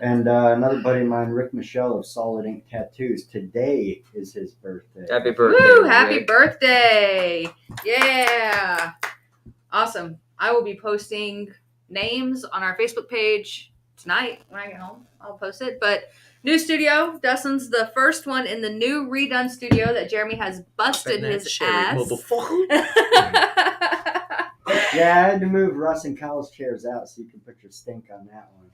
And another buddy of mine, Rick Michelle of Solid Ink Tattoos. Today is his birthday. Happy birthday. Woo! Happy Rick. birthday! Yeah, awesome. I will be posting names on our Facebook page tonight when I get home. I'll post it, but New studio. Dustin's the first one in the new redone studio that Jeremy has busted That his cherry ass. motherfucker. Yeah, I had to move Russ and Kyle's chairs out so you can put your stink on that one.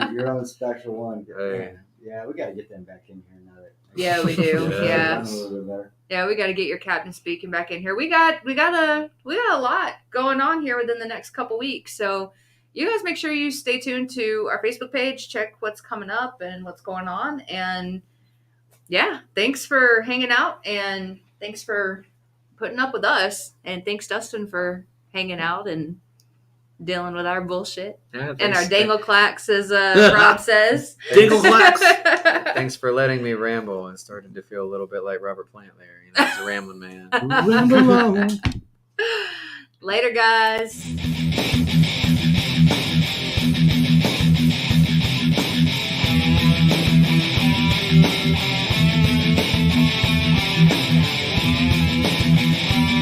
And your own special one. Hey. Yeah, we got to get them back in here now. Yeah, we do. Yeah. Yeah. Run a little bit better. Yeah, we got to get your captain speaking back in here. We got a lot going on here within the next couple weeks. So you guys make sure you stay tuned to our Facebook page, check what's coming up and what's going on. And yeah, thanks for hanging out and thanks for putting up with us. And thanks Dustin for hanging out and dealing with our bullshit Yeah, and our thanks, dangle clacks, as Rob says. Dingle clacks. thanks for letting me ramble. It's starting to feel a little bit like Robert Plant there. You know, he's a rambling man. Ramble on. Later, guys.